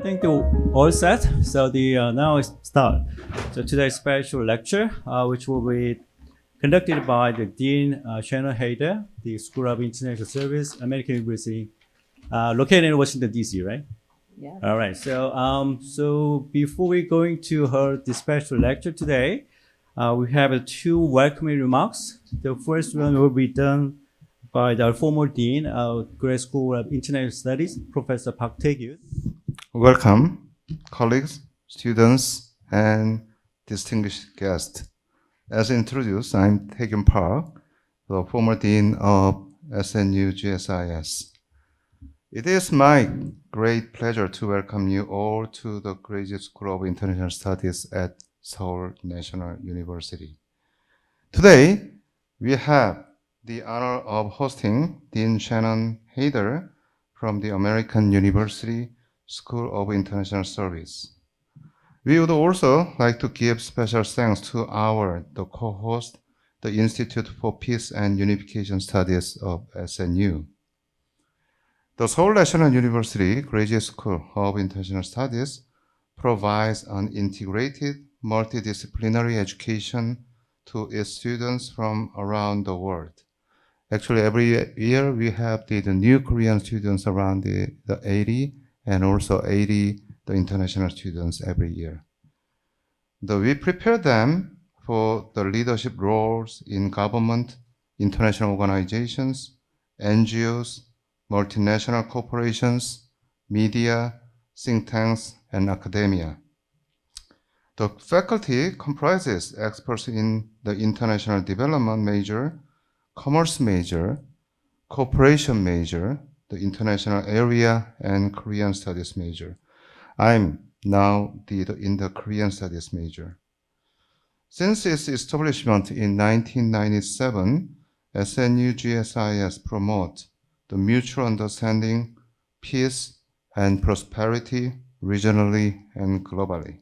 think they're all set. So now it's start. So today's special lecture, which will be conducted by the Dean Shannon Hader, the School of International Service, American University, located in Washington D.C. Right? Yeah. All right. So before we going to her the special lecture today, we have two welcoming remarks. The first one will be done by the former Dean of Grad School of International Studies, Professor Park Tae-gyun. Welcome, colleagues, students, and distinguished guests. As introduced, I'm Tae-gyun Park, the former Dean of SNU GSIS. It is my great pleasure to welcome you all to the Graduate School of International Studies at Seoul National University. Today, we have the honor of hosting Dean Shannon Hader from the American University School of International Service. We would also like to give special thanks to the co-host, the Institute for Peace and Unification Studies of SNU. The Seoul National University Graduate School of International Studies provides an integrated multidisciplinary education to its students from around the world. Actually, every year we have the new Korean students around the 80 and also 80 the international students every year. We prepare them for the leadership roles in government, international organizations, NGOs, multinational corporations, media, think tanks, and academia. The faculty comprises experts in the international development major, commerce major, cooperation major, the international area, and Korean studies major. I'm now in the Korean studies major. Since its establishment in 1997, SNU GSIS promotes the mutual understanding, peace, and prosperity regionally and globally.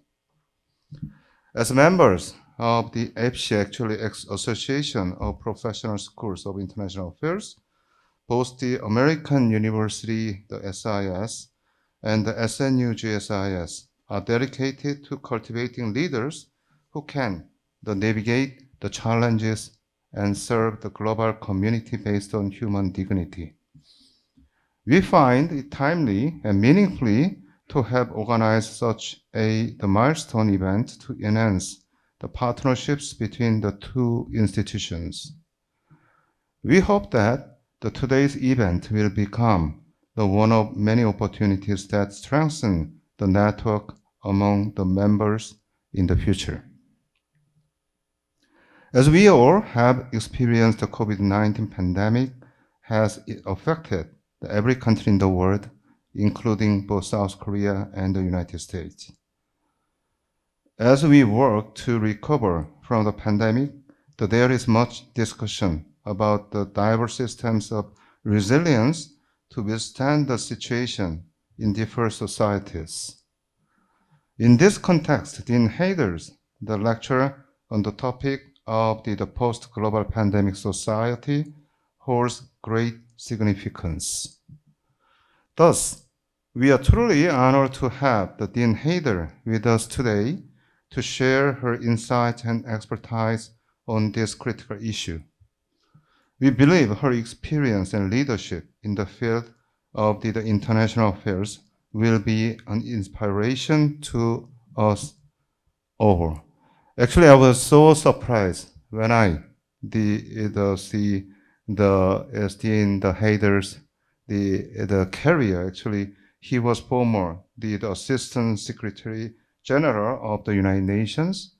As members of the APSI, Association of Professional Schools of International Affairs, both the American University, the SIS, and the SNU GSIS are dedicated to cultivating leaders who can navigate the challenges and serve the global community based on human dignity. We find it timely and meaningfully to have organized such the milestone event to enhance the partnerships between the two institutions. We hope that today's event will become one of many opportunities that strengthen the network among the members in the future. As we all have experienced, the COVID-19 pandemic has affected every country in the world, including both South Korea and the United States. As we work to recover from the pandemic, there is much discussion about the diverse systems of resilience to withstand the situation in different societies. In this context, Dean Hader's lecture on the topic of the post-global pandemic society holds great significance. Thus, we are truly honored to have the Dean Hader with us today to share her insights and expertise on this critical issue. We believe her experience and leadership in the field of the international affairs will be an inspiration to us all. Actually, I was so surprised when I see Dean Hader's the career. Actually, he was former the Assistant Secretary General of the United Nations,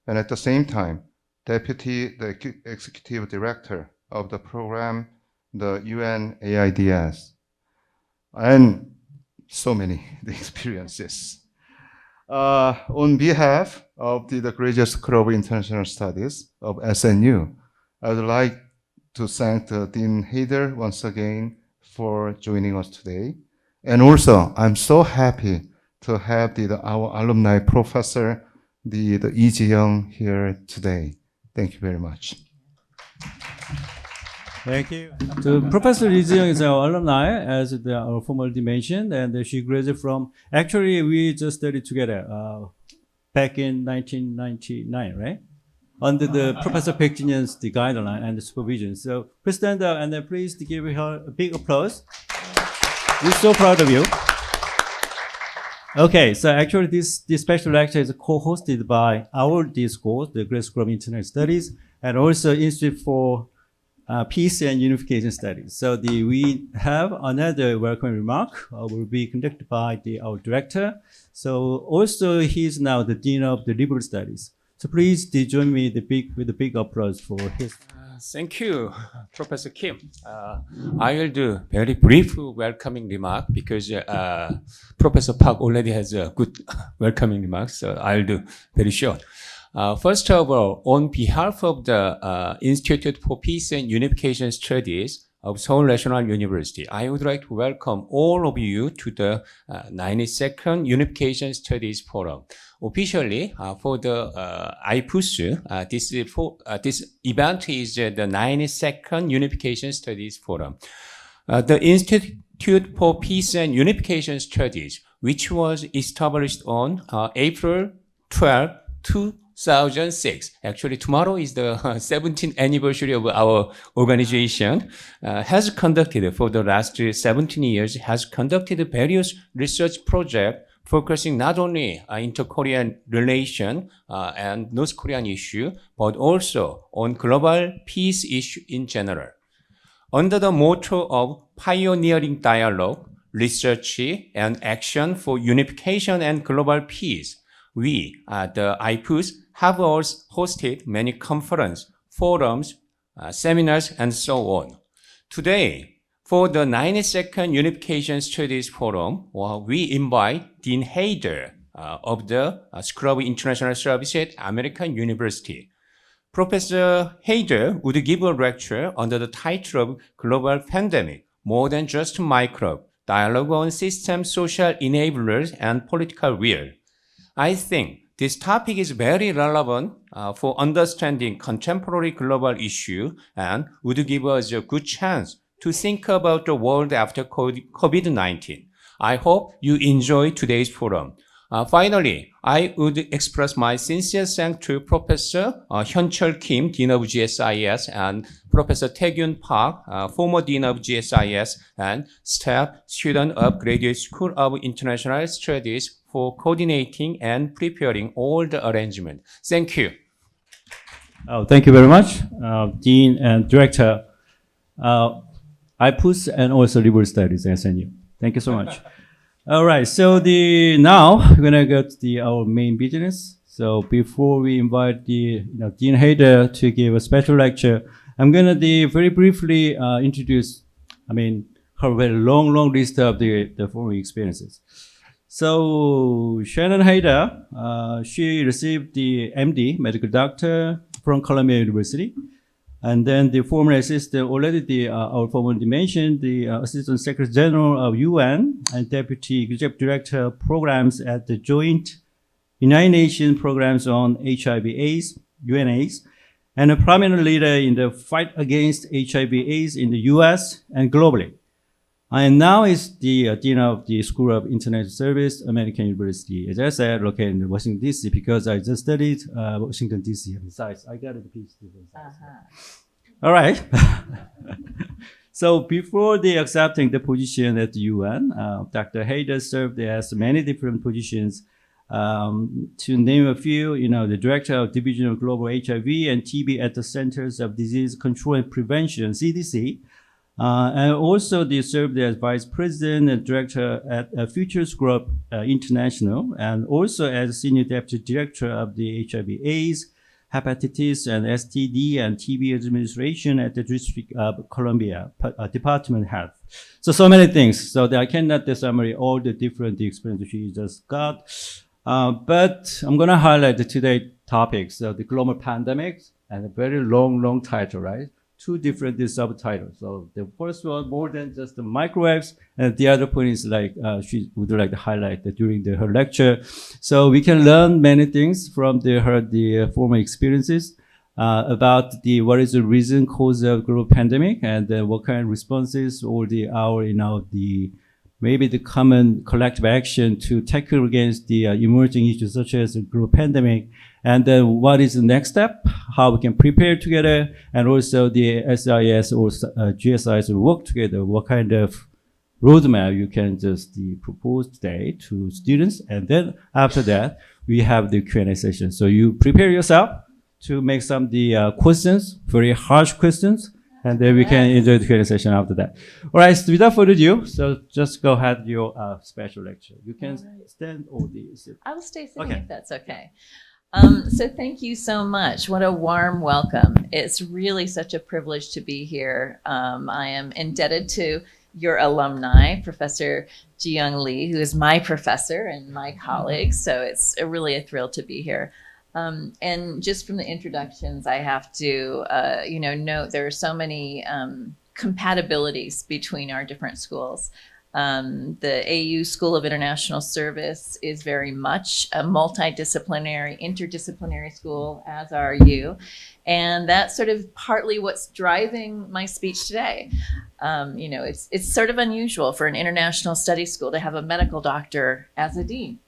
and at the same time, Deputy Executive Director of the program, the UN AIDS, and so many experiences. On behalf of the Graduate School of International Studies of SNU, I would like to thank Dean Hader once again for joining us today. And also, I'm so happy to have our alumni professor, Lee Ji-young, here today. Thank you very much. Thank you. So Professor Lee Ji-young is our alumni, as our formerly mentioned, and she graduated from, actually we just studied together back in 1999, right? Under the Professor Baek Jin-young's the guideline and the supervision. So please stand up and then please give her a big applause. We're so proud of you. Okay, so actually this special lecture is co-hosted by our school, the Graduate School of International Studies, and also Institute for Peace and Unification Studies. So we have another welcome remark will be conducted by our director. So also he's now the Dean of the Liberal Studies. So please join me with a big applause for his. Thank you, Professor Kim. I will do very brief welcoming remark because Professor Park already has a good welcoming remark, so I'll do very short. First of all, on behalf of the Institute for Peace and Unification Studies of Seoul National University, I would like to welcome all of you to the 92nd Unification Studies Forum. Officially, for the IPUS, this event is the 92nd Unification Studies Forum. The Institute for Peace and Unification Studies, which was established on April 12, 2006. Actually, tomorrow is the 17th anniversary of our organization. Has conducted for the last 17 years, has conducted various research projects focusing not only inter-Korean relation and North Korean issue, but also on global peace issue in general. Under the motto of pioneering dialogue, research, and action for unification and global peace, we at the IPUS have also hosted many conferences, forums, seminars, and so on. Today, for the 92nd Unification Studies Forum, we invite Dean Hader of the School of International Service at American University. Professor Hader would give a lecture under the title of Global Pandemic, More Than Just Microbe, Dialogue on Systems, Social Enablers, and Political Will. I think this topic is very relevant for understanding contemporary global issue and would give us a good chance to think about the world after COVID-19. I hope you enjoy today's forum. Finally, I would express my sincere thanks to Professor Hyun-Chul Kim, Dean of GSIS, and Professor Taekyun Park, former Dean of GSIS, and staff, student of Graduate School of International Studies for coordinating and preparing all the arrangement. Thank you. Oh, thank you very much, Dean and Director. IPUS and also Liberal Studies, SNU. Thank you so much. All right, so now we're gonna go to our main business. So before we invite Dean Hader to give a special lecture, I'm gonna very briefly introduce, her very long list of the following experiences. So Shannon Hader, she received the MD, medical doctor from Columbia University. And then the former assistant, already our formerly mentioned, the Assistant Secretary General of UN and Deputy Executive Director of Programs at the Joint United Nations Programs on HIV/AIDS, UNAIDS, and a prominent leader in the fight against HIV/AIDS in the US and globally. And now is the Dean of the School of International Service, American University. As I said, located in Washington, D.C., because I just studied Washington, D.C. Besides, I got a PhD. All right. So before accepting the position at the UN, Dr. Hader served as many different positions. To name a few, the Director of Division of Global HIV and TB at the Centers of Disease Control and Prevention, CDC. And also they served as Vice President and Director at Futures Group International, and also as Senior Deputy Director of the HIV/AIDS, Hepatitis and STD and TB Administration at the District of Columbia Department of Health. So many things. So that I cannot summarize all the different experiences she just got. But I'm going to highlight today's topics, the global pandemic, and a very long title, right? Two different subtitles. So the first one, more than just the microwaves, and the other point is she would like to highlight during her lecture. So we can learn many things from her former experiences. about what is the reason cause of global pandemic and what kind of responses or maybe the common collective action to tackle against the emerging issues such as the global pandemic, and then what is the next step, how we can prepare together, and also the SIS or GSIS will work together, what kind of roadmap you can just propose today to students, and then after that, we have the Q&A session. So you prepare yourself to make some of the questions, very harsh questions, and then we can enjoy the Q&A session after that. All right, so without further ado, so just go ahead with your special lecture. You can stand or sit. I will stay sitting Okay. if that's okay. So thank you so much. What a warm welcome. It's really such a privilege to be here. I am indebted to your alumni, Professor Ji-Young Lee, who is my professor and my colleague. So it's really a thrill to be here. And just from the introductions, I have to, note there are so many compatibilities between our different schools. The AU School of International Service is very much a multidisciplinary, interdisciplinary school, as are you. And that's sort of partly what's driving my speech today. It's sort of unusual for an international studies school to have a medical doctor as a dean.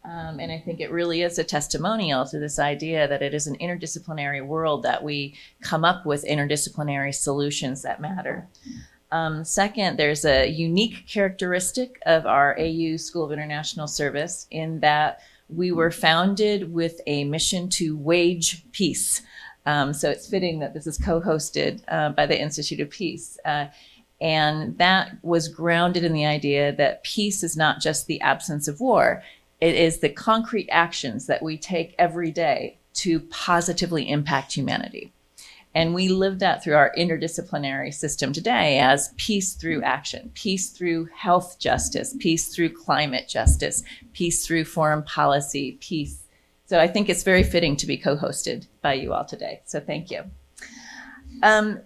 And I think it really is a testimonial to this idea that it is an interdisciplinary world that we come up with interdisciplinary solutions that matter. Second, there's a unique characteristic of our AU School of International Service in that we were founded with a mission to wage peace. So it's fitting that this is co-hosted by the Institute of Peace. And that was grounded in the idea that peace is not just the absence of war. It is the concrete actions that we take every day to positively impact humanity. And we live that through our interdisciplinary system today as peace through action, peace through health justice, peace through climate justice, peace through foreign policy, peace. So I think it's very fitting to be co-hosted by you all today. So thank you.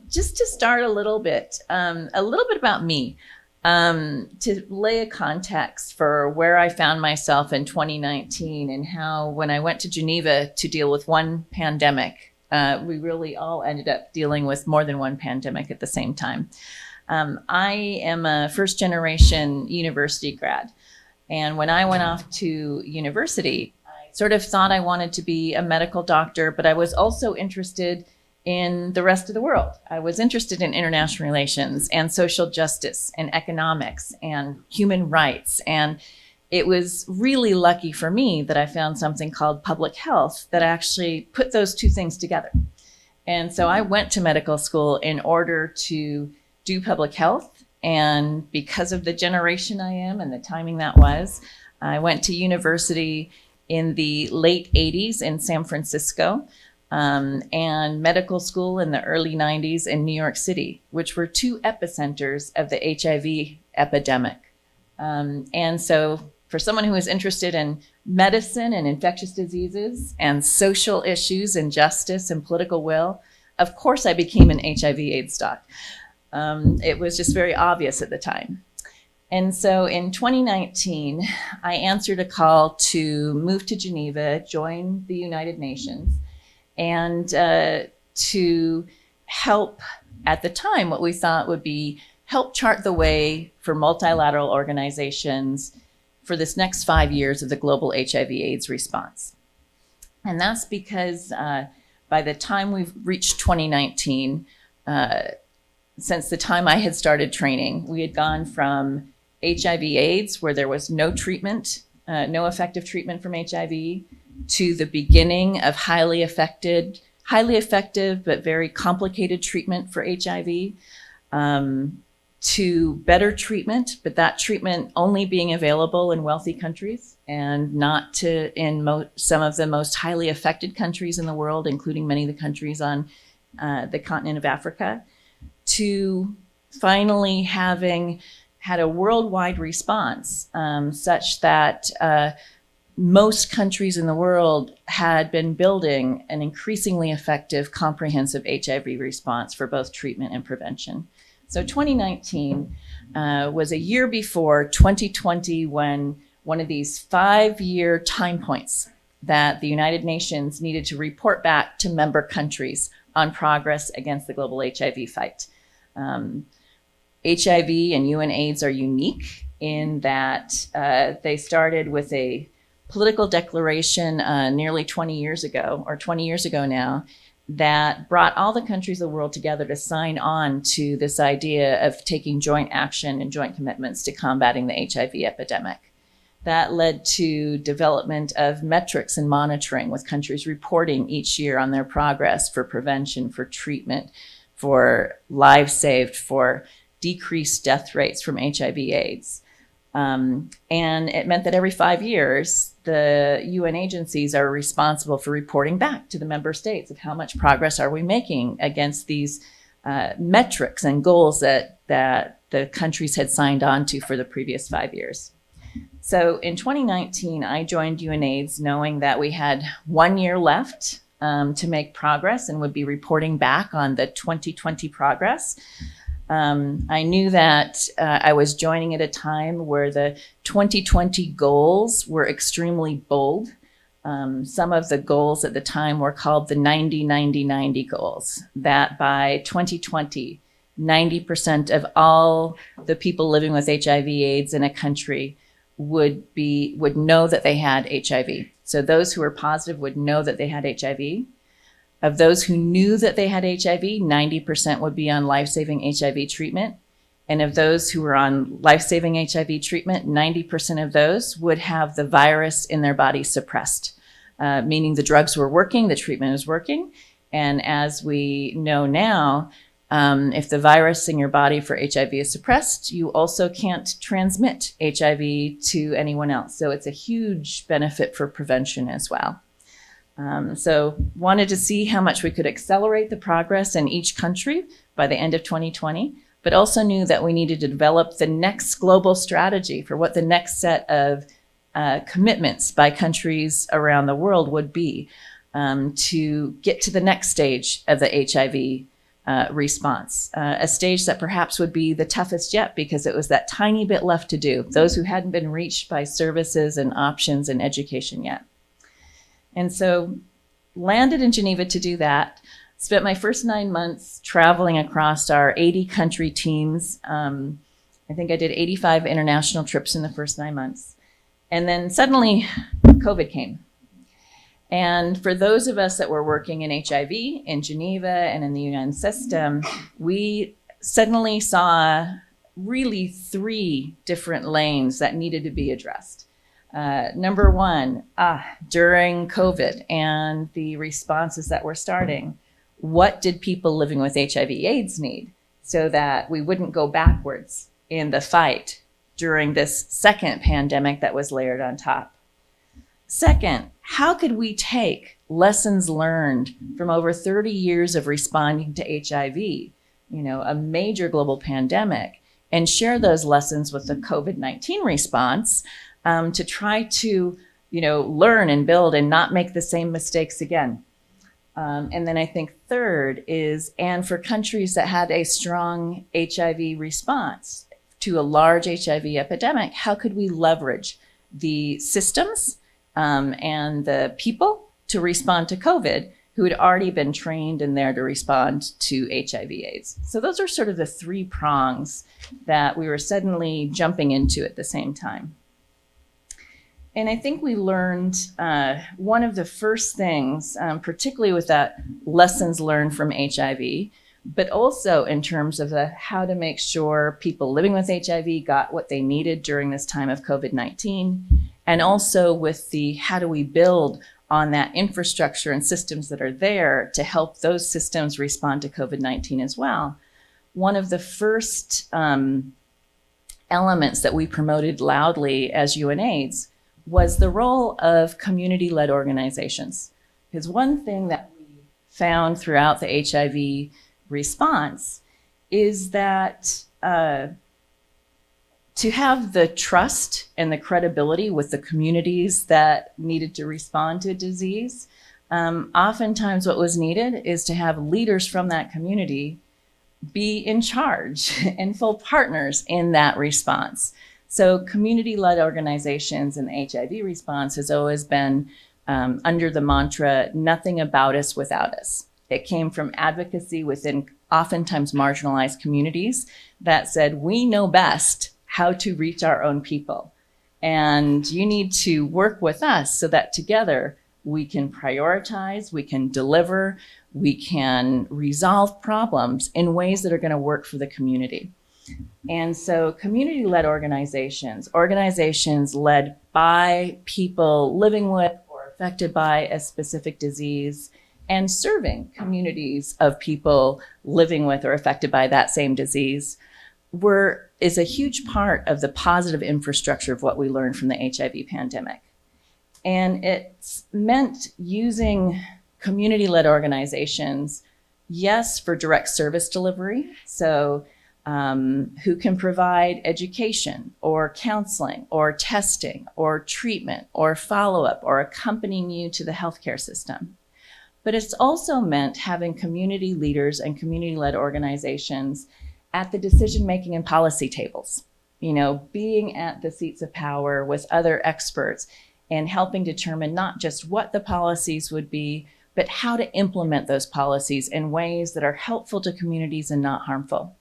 Just to start a little bit about me. To lay a context for where I found myself in 2019 and how when I went to Geneva to deal with one pandemic, we really all ended up dealing with more than one pandemic at the same time. I am a first generation university grad. And when I went off to university, I sort of thought I wanted to be a medical doctor, but I was also interested in the rest of the world. I was interested in international relations and social justice and economics and human rights. And it was really lucky for me that I found something called public health that actually put those two things together. And so I went to medical school in order to do public health. And because of the generation I am and the timing that was, I went to university in the late 80s in San Francisco. And medical school in the early 90s in New York City, which were two epicenters of the HIV epidemic. And so for someone who is interested in medicine and infectious diseases and social issues and justice and political will, of course I became an HIV/AIDS doc. It was just very obvious at the time. And so in 2019, I answered a call to move to Geneva, join the United Nations, and to help, at the time, what we thought would be help chart the way for multilateral organizations for this next 5 years of the global HIV/AIDS response. And that's because by the time we've reached 2019, since the time I had started training, we had gone from HIV/AIDS, where there was no treatment, no effective treatment from HIV, to the beginning of highly effective but very complicated treatment for HIV, to better treatment, but that treatment only being available in wealthy countries and not in some of the most highly affected countries in the world, including many of the countries on the continent of Africa, to finally having had a worldwide response such that most countries in the world had been building an increasingly effective, comprehensive HIV response for both treatment and prevention. So 2019 was a year before 2020, when one of these 5-year time points that the United Nations needed to report back to member countries on progress against the global HIV fight. HIV and UNAIDS are unique in that they started with a political declaration nearly 20 years ago, or 20 years ago now, that brought all the countries of the world together to sign on to this idea of taking joint action and joint commitments to combating the HIV epidemic. That led to development of metrics and monitoring, with countries reporting each year on their progress for prevention, for treatment, for lives saved, for decreased death rates from HIV/AIDS. And it meant that every 5 years, the UN agencies are responsible for reporting back to the member states of how much progress are we making against these metrics and goals that the countries had signed on to for the previous 5 years. So in 2019, I joined UNAIDS knowing that we had 1 year left to make progress and would be reporting back on the 2020 progress. I knew that I was joining at a time where the 2020 goals were extremely bold. Some of the goals at the time were called the 90-90-90 goals, that by 2020, 90% of all the people living with HIV/AIDS in a country would know that they had HIV. So those who were positive would know that they had HIV. Of those who knew that they had HIV, 90% would be on life-saving HIV treatment. And of those who were on life-saving HIV treatment, 90% of those would have the virus in their body suppressed, meaning the drugs were working, the treatment was working. And as we know now, if the virus in your body for HIV is suppressed, you also can't transmit HIV to anyone else. So it's a huge benefit for prevention as well. So wanted to see how much we could accelerate the progress in each country by the end of 2020, but also knew that we needed to develop the next global strategy for what the next set of commitments by countries around the world would be to get to the next stage of the HIV response, a stage that perhaps would be the toughest yet because it was that tiny bit left to do, those who hadn't been reached by services and options and education yet. And so landed in Geneva to do that, spent my first 9 months traveling across our 80 country teams. I think I did 85 international trips in the first 9 months. And then suddenly COVID came. And for those of us that were working in HIV in Geneva and in the UN system, we suddenly saw really 3 different lanes that needed to be addressed. Number one, during COVID and the responses that were starting, what did people living with HIV/AIDS need so that we wouldn't go backwards in the fight during this second pandemic that was layered on top? Second, how could we take lessons learned from over 30 years of responding to HIV, a major global pandemic, and share those lessons with the COVID-19 response to try to, learn and build and not make the same mistakes again. And then I think third is, and for countries that had a strong HIV response to a large HIV epidemic, how could we leverage the systems and the people to respond to COVID who had already been trained and there to respond to HIV/AIDS? So those are sort of the 3 prongs that we were suddenly jumping into at the same time. And I think we learned one of the first things, particularly with that lessons learned from HIV, but also in terms of how to make sure people living with HIV got what they needed during this time of COVID-19, and also with the how do we build on that infrastructure and systems that are there to help those systems respond to COVID-19 as well. One of the first elements that we promoted loudly as UNAIDS was the role of community-led organizations. Because one thing that we found throughout the HIV response is that to have the trust and the credibility with the communities that needed to respond to a disease, oftentimes what was needed is to have leaders from that community be in charge and full partners in that response. So community-led organizations in the HIV response has always been under the mantra, nothing about us without us. It came from advocacy within oftentimes marginalized communities that said, we know best how to reach our own people. And you need to work with us so that together we can prioritize, we can deliver, we can resolve problems in ways that are going to work for the community. And so community-led organizations, organizations led by people living with or affected by a specific disease, and serving communities of people living with or affected by that same disease is a huge part of the positive infrastructure of what we learned from the HIV pandemic. And it's meant using community-led organizations, yes, for direct service delivery. So who can provide education or counseling or testing or treatment or follow-up or accompanying you to the healthcare system. But it's also meant having community leaders and community-led organizations at the decision-making and policy tables, being at the seats of power with other experts and helping determine not just what the policies would be, but how to implement those policies in ways that are helpful to communities and not harmful.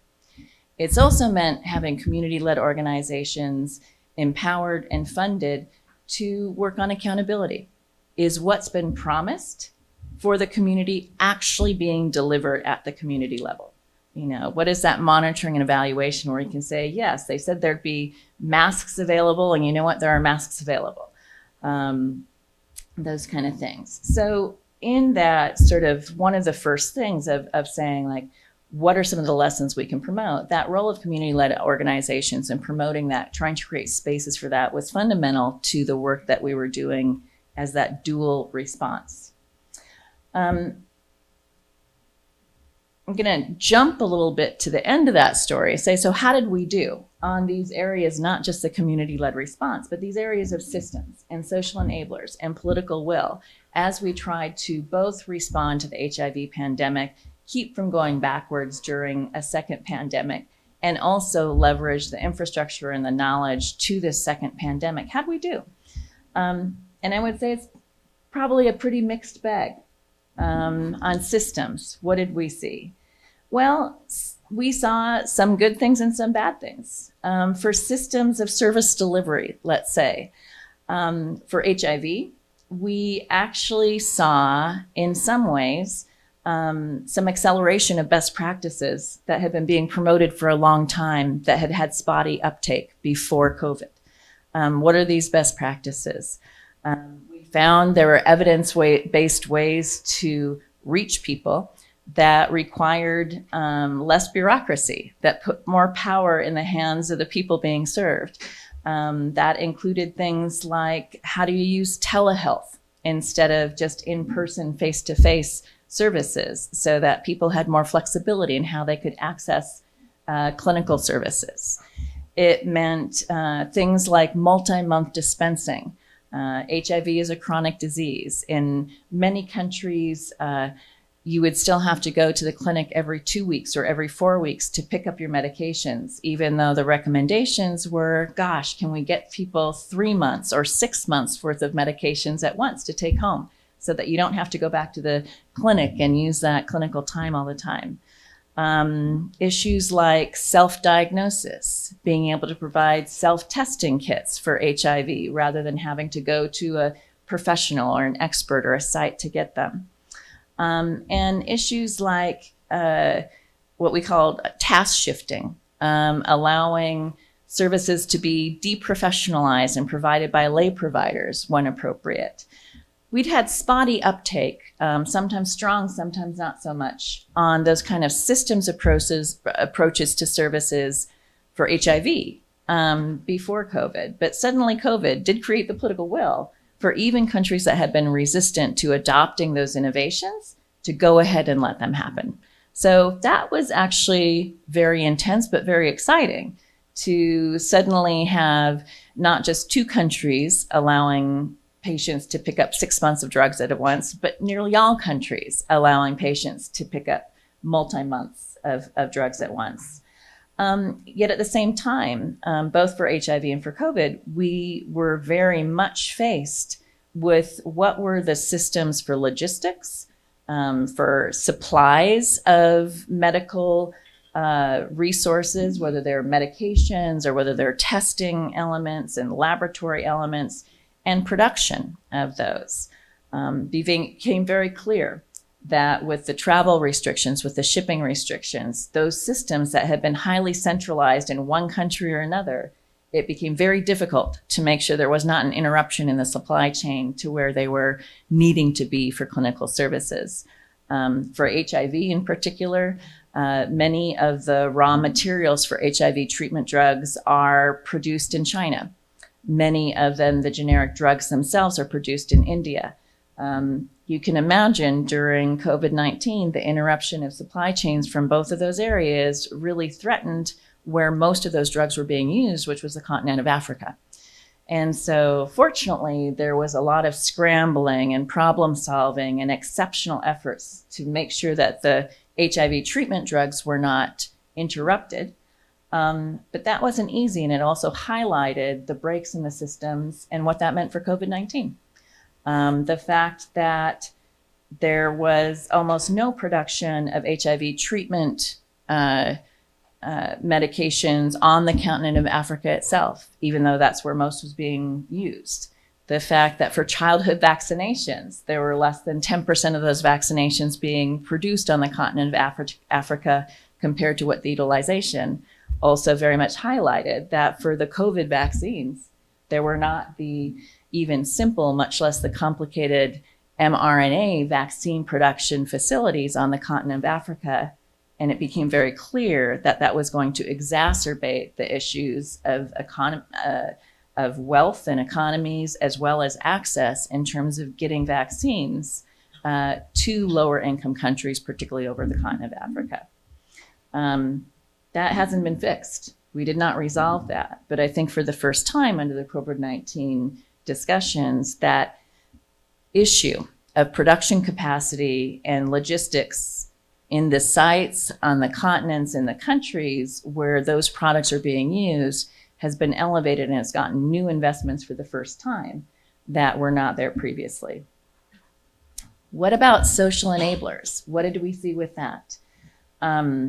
It's also meant having community-led organizations empowered and funded to work on accountability. Is what's been promised for the community actually being delivered at the community level? What is that monitoring and evaluation where you can say, yes, they said there'd be masks available, and you know what, there are masks available. Those kind of things. So in that sort of one of the first things of saying, like, what are some of the lessons we can promote? That role of community-led organizations and promoting that, trying to create spaces for that was fundamental to the work that we were doing as that dual response. I'm going to jump a little bit to the end of that story, say, so how did we do on these areas, not just the community-led response, but these areas of systems and social enablers and political will, as we tried to both respond to the HIV pandemic, keep from going backwards during a second pandemic, and also leverage the infrastructure and the knowledge to this second pandemic? How'd we do? And I would say it's probably a pretty mixed bag. On systems, what did we see? Well, we saw some good things and some bad things. For systems of service delivery, let's say, for HIV, we actually saw, in some ways, some acceleration of best practices that had been being promoted for a long time that had had spotty uptake before COVID. What are these best practices? We found there were evidence-based ways to reach people that required less bureaucracy, that put more power in the hands of the people being served. That included things like, how do you use telehealth instead of just in-person, face-to-face services, so that people had more flexibility in how they could access clinical services. It meant things like multi-month dispensing. HIV is a chronic disease. In many countries, you would still have to go to the clinic every 2 weeks or every 4 weeks to pick up your medications, even though the recommendations were, gosh, can we get people 3 months or 6 months worth of medications at once to take home so that you don't have to go back to the clinic and use that clinical time all the time. Issues like self-diagnosis, being able to provide self-testing kits for HIV rather than having to go to a professional or an expert or a site to get them. And issues like what we call task shifting, allowing services to be deprofessionalized and provided by lay providers when appropriate. We'd had spotty uptake, sometimes strong, sometimes not so much, on those kind of systems approaches to services for HIV before COVID. But suddenly COVID did create the political will for even countries that had been resistant to adopting those innovations to go ahead and let them happen. So that was actually very intense, but very exciting to suddenly have not just 2 countries allowing patients to pick up 6 months of drugs at once, but nearly all countries allowing patients to pick up multi-months of drugs at once. Yet at the same time, both for HIV and for COVID, we were very much faced with what were the systems for logistics, for supplies of medical resources, whether they're medications or whether they're testing elements and laboratory elements, and production of those. Became very clear that with the travel restrictions, with the shipping restrictions, those systems that had been highly centralized in one country or another, it became very difficult to make sure there was not an interruption in the supply chain to where they were needing to be for clinical services. For HIV in particular, many of the raw materials for HIV treatment drugs are produced in China. Many of them, the generic drugs themselves, are produced in India. You can imagine during COVID-19, the interruption of supply chains from both of those areas really threatened where most of those drugs were being used, which was the continent of Africa. And so fortunately, there was a lot of scrambling and problem solving and exceptional efforts to make sure that the HIV treatment drugs were not interrupted. But that wasn't easy, and it also highlighted the breaks in the systems and what that meant for COVID-19. The fact that there was almost no production of HIV treatment medications on the continent of Africa itself, even though that's where most was being used. The fact that for childhood vaccinations, there were less than 10% of those vaccinations being produced on the continent of Africa compared to what the utilization, also very much highlighted that for the COVID vaccines, there were not the even simple, much less the complicated mRNA vaccine production facilities on the continent of Africa. And it became very clear that that was going to exacerbate the issues of wealth and economies, as well as access in terms of getting vaccines to lower income countries, particularly over the continent of Africa. That hasn't been fixed. We did not resolve that. But I think for the first time under the COVID-19 discussions, that issue of production capacity and logistics in the sites, on the continents, in the countries where those products are being used has been elevated, and it's gotten new investments for the first time that were not there previously. What about social enablers? What did we see with that? I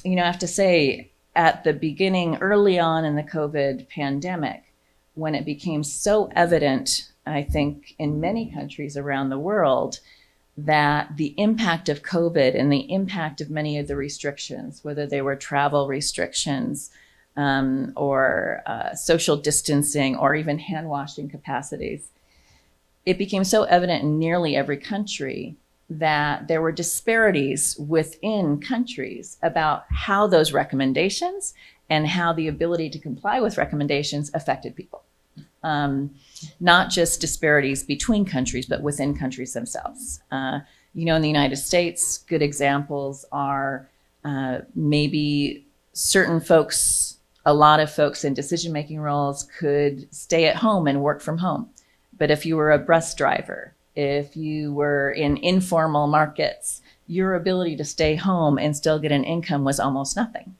have to say, at the beginning, early on in the COVID pandemic, when it became so evident, I think, in many countries around the world, that the impact of COVID and the impact of many of the restrictions, whether they were travel restrictions or social distancing or even hand washing capacities, it became so evident in nearly every country that there were disparities within countries about how those recommendations and how the ability to comply with recommendations affected people. Not just disparities between countries, but within countries themselves. In the United States, good examples are maybe certain folks, a lot of folks in decision-making roles could stay at home and work from home. But if you were a bus driver, if you were in informal markets, your ability to stay home and still get an income was almost nothing.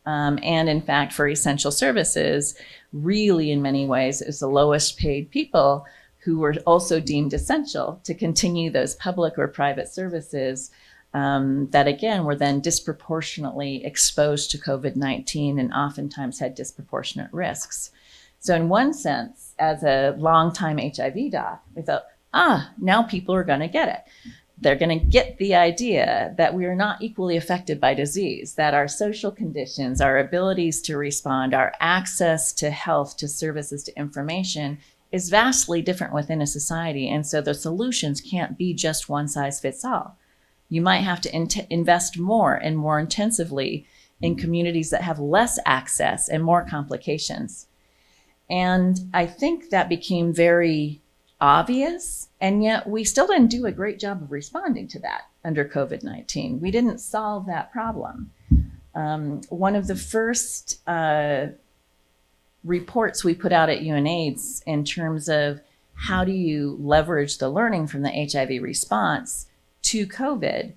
And in fact, for essential services, really in many ways, it was the lowest paid people who were also deemed essential to continue those public or private services that again were then disproportionately exposed to COVID-19 and oftentimes had disproportionate risks. So in one sense, as a longtime HIV doc, we thought, now people are going to get it. They're going to get the idea that we are not equally affected by disease, that our social conditions, our abilities to respond, our access to health, to services, to information is vastly different within a society. And so the solutions can't be just one size fits all. You might have to invest more and more intensively in communities that have less access and more complications. And I think that became very obvious, and yet we still didn't do a great job of responding to that under COVID-19. We didn't solve that problem. One of the first reports we put out at UNAIDS in terms of how do you leverage the learning from the HIV response to COVID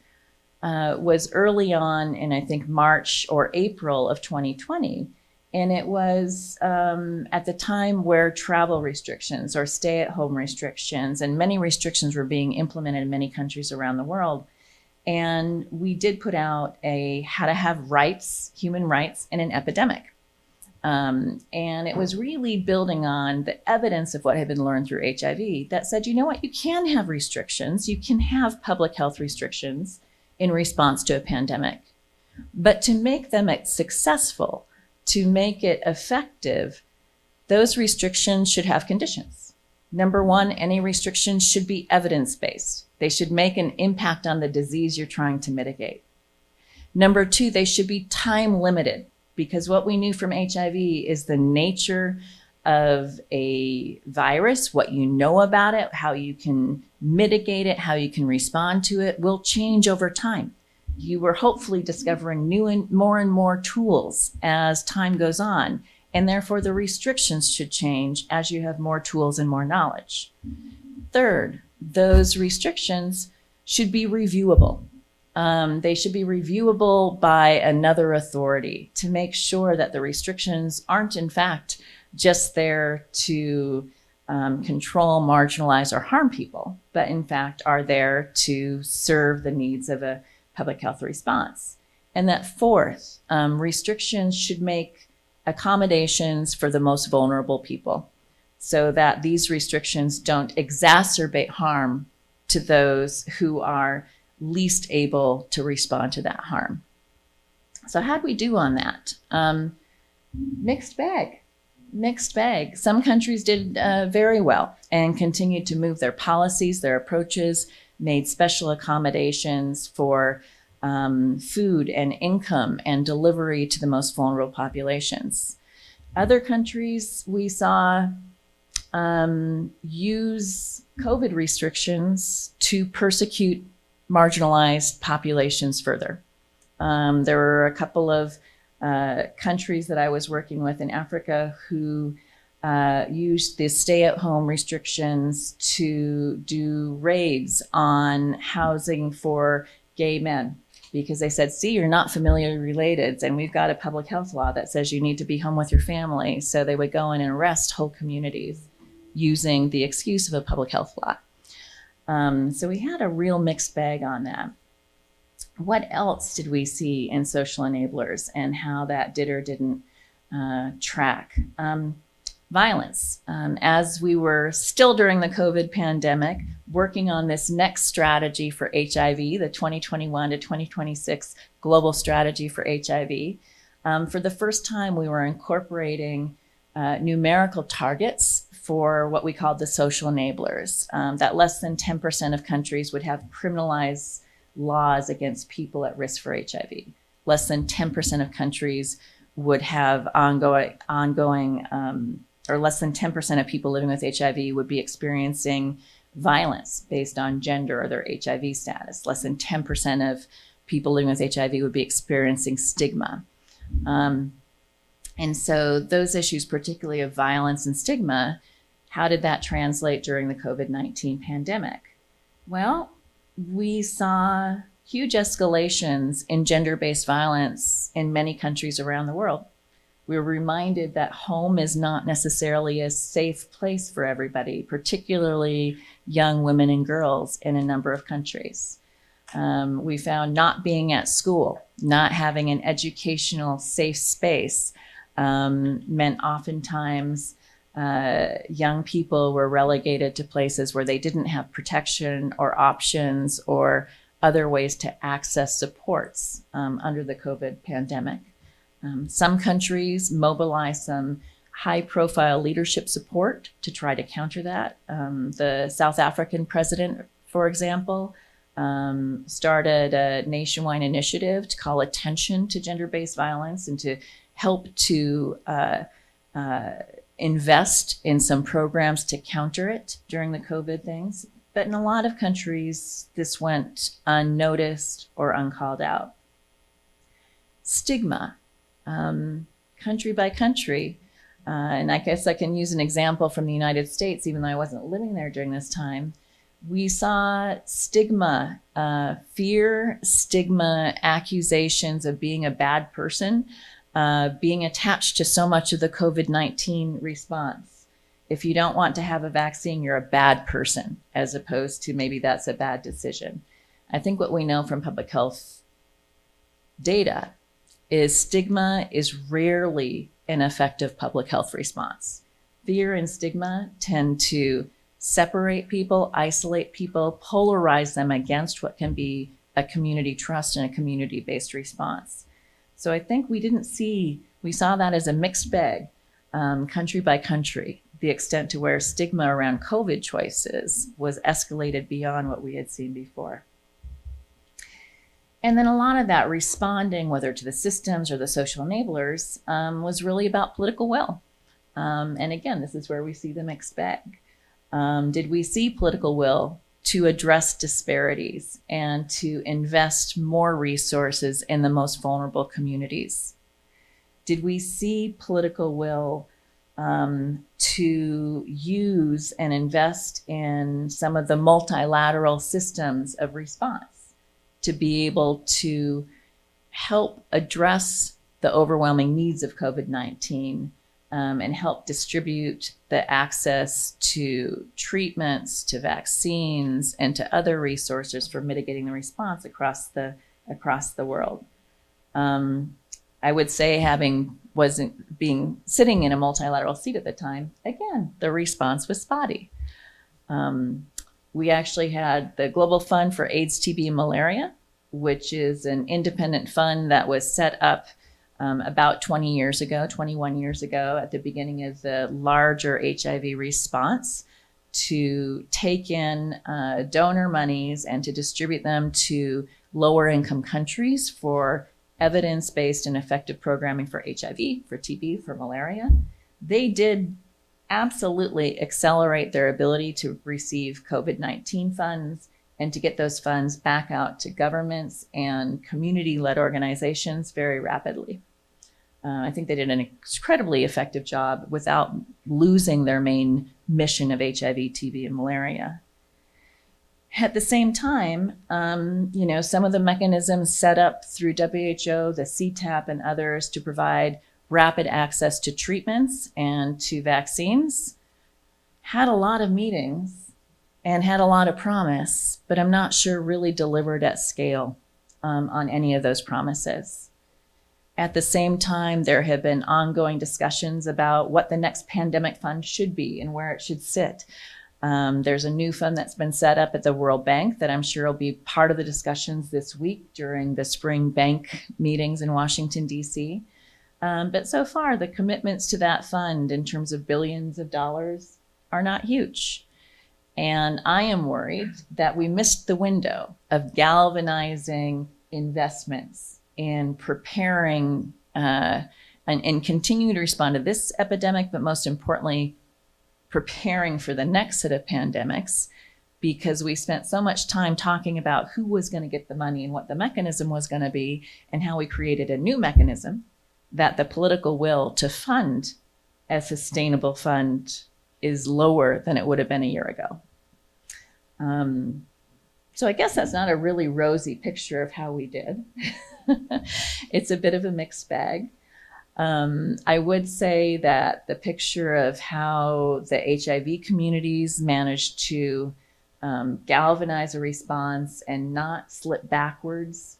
was early on in, I think, March or April of 2020. And it was at the time where travel restrictions or stay-at-home restrictions and many restrictions were being implemented in many countries around the world. And we did put out a how to have rights, human rights in an epidemic. And it was really building on the evidence of what had been learned through HIV that said, you know what, you can have restrictions, you can have public health restrictions in response to a pandemic. But to make them successful, to make it effective, those restrictions should have conditions. Number one, any restrictions should be evidence-based. They should make an impact on the disease you're trying to mitigate. Number two, they should be time limited, because what we knew from HIV is the nature of a virus, what you know about it, how you can mitigate it, how you can respond to it will change over time. You were hopefully discovering new and more tools as time goes on, and therefore the restrictions should change as you have more tools and more knowledge. Third, those restrictions should be reviewable. They should be reviewable by another authority to make sure that the restrictions aren't in fact just there to control, marginalize, or harm people, but in fact are there to serve the needs of a public health response. And that fourth, restrictions should make accommodations for the most vulnerable people so that these restrictions don't exacerbate harm to those who are least able to respond to that harm. So how'd we do on that? Mixed bag. Some countries did very well and continued to move their policies, their approaches, made special accommodations for food and income and delivery to the most vulnerable populations. Other countries we saw use COVID restrictions to persecute marginalized populations further. There were a couple of countries that I was working with in Africa who used the stay-at-home restrictions to do raids on housing for gay men because they said, see, you're not familially related, and we've got a public health law that says you need to be home with your family. So they would go in and arrest whole communities using the excuse of a public health law. So we had a real mixed bag on that. What else did we see in social enablers and how that did or didn't track? Violence. As we were still during the COVID pandemic, working on this next strategy for HIV, the 2021 to 2026 global strategy for HIV, for the first time we were incorporating numerical targets for what we called the social enablers, that less than 10% of countries would have criminalized laws against people at risk for HIV. Less than 10% of countries would have ongoing or less than 10% of people living with HIV would be experiencing violence based on gender or their HIV status. Less than 10% of people living with HIV would be experiencing stigma. And so those issues, particularly of violence and stigma, how did that translate during the COVID-19 pandemic? Well, we saw huge escalations in gender-based violence in many countries around the world. We were reminded that home is not necessarily a safe place for everybody, particularly young women and girls in a number of countries. We found not being at school, not having an educational safe space meant oftentimes young people were relegated to places where they didn't have protection or options or other ways to access supports under the COVID pandemic. Some countries mobilized some high-profile leadership support to try to counter that. The South African president, for example, started a nationwide initiative to call attention to gender-based violence and to help to invest in some programs to counter it during the COVID things. But in a lot of countries, this went unnoticed or uncalled out. Stigma. Country by country, and I guess I can use an example from the United States, even though I wasn't living there during this time. We saw stigma, fear, stigma, accusations of being a bad person being attached to so much of the COVID-19 response. If you don't want to have a vaccine, you're a bad person, as opposed to maybe that's a bad decision. I think what we know from public health data is stigma is rarely an effective public health response. Fear and stigma tend to separate people, isolate people, polarize them against what can be a community trust and a community-based response. So I think we saw that as a mixed bag, country by country, the extent to where stigma around COVID choices was escalated beyond what we had seen before. And then a lot of that responding, whether to the systems or the social enablers, was really about political will. And again, this is where we see the mixed bag. Did we see political will to address disparities and to invest more resources in the most vulnerable communities? Did we see political will to use and invest in some of the multilateral systems of response to be able to help address the overwhelming needs of COVID-19 and help distribute the access to treatments, to vaccines, and to other resources for mitigating the response across the world? I would say, sitting in a multilateral seat at the time, again, the response was spotty. We actually had the Global Fund for AIDS, TB, and Malaria, which is an independent fund that was set up about 21 years ago, at the beginning of the larger HIV response, to take in donor monies and to distribute them to lower income countries for evidence-based and effective programming for HIV, for TB, for malaria. They did absolutely accelerate their ability to receive COVID-19 funds and to get those funds back out to governments and community-led organizations very rapidly. I think they did an incredibly effective job without losing their main mission of HIV, TB, and malaria. At the same time, some of the mechanisms set up through WHO, the CTAP, and others to provide rapid access to treatments and to vaccines had a lot of meetings and had a lot of promise, but I'm not sure really delivered at scale on any of those promises. At the same time, there have been ongoing discussions about what the next pandemic fund should be and where it should sit. There's a new fund that's been set up at the World Bank that I'm sure will be part of the discussions this week during the spring bank meetings in Washington, D.C. But so far, the commitments to that fund in terms of billions of dollars are not huge. And I am worried that we missed the window of galvanizing investments in preparing and continuing to respond to this epidemic, but most importantly, preparing for the next set of pandemics, because we spent so much time talking about who was going to get the money and what the mechanism was going to be and how we created a new mechanism, that the political will to fund a sustainable fund is lower than it would have been a year ago. So I guess that's not a really rosy picture of how we did. It's a bit of a mixed bag. I would say that the picture of how the HIV communities managed to galvanize a response and not slip backwards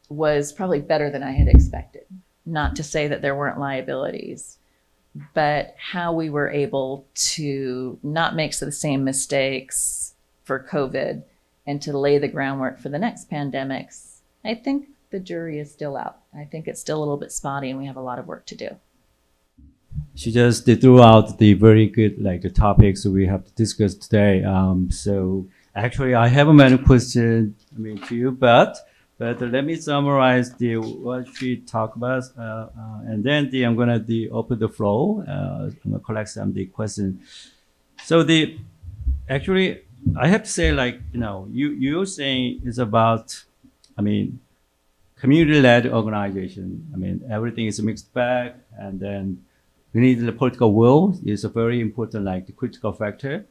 was probably better than I had expected. Not to say that there weren't liabilities, but how we were able to not make the same mistakes for COVID and to lay the groundwork for the next pandemics, I think the jury is still out. I think it's still a little bit spotty and we have a lot of work to do. She just threw out the very good the topics we have to discuss today. So actually, I have many questions to you, but let me summarize what she talked about, and then I'm gonna open the floor. I'm gonna collect some of the questions. So actually, I have to say, you're saying it's about, community-led organization. Everything is a mixed bag, and then we need the political will is a very important, the critical factor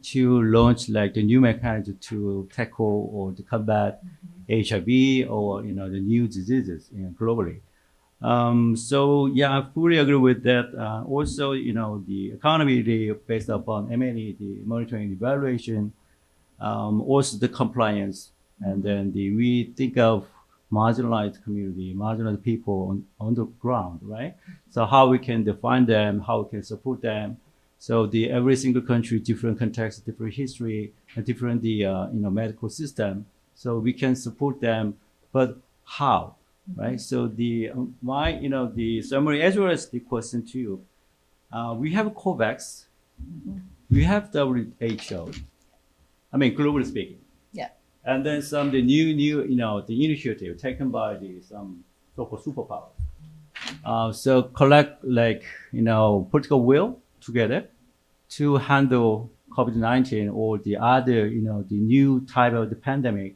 to launch the new mechanism to tackle or to combat HIV or the new diseases globally. So yeah, I fully agree with that. Also, the accountability based upon M&E, the monitoring and evaluation, also the compliance, and then we think of marginalized community, marginalized people on the ground, right? So how we can define them, how we can support them. So every single country, different context, different history, and different medical system. So we can support them, but how, right? So the summary as well as the question to you. We have COVAX, we have WHO. I mean, globally speaking. Yeah. And then the new the initiative taken by some so-called superpowers. So collect political will together to handle COVID-19 or the other, the new type of the pandemic.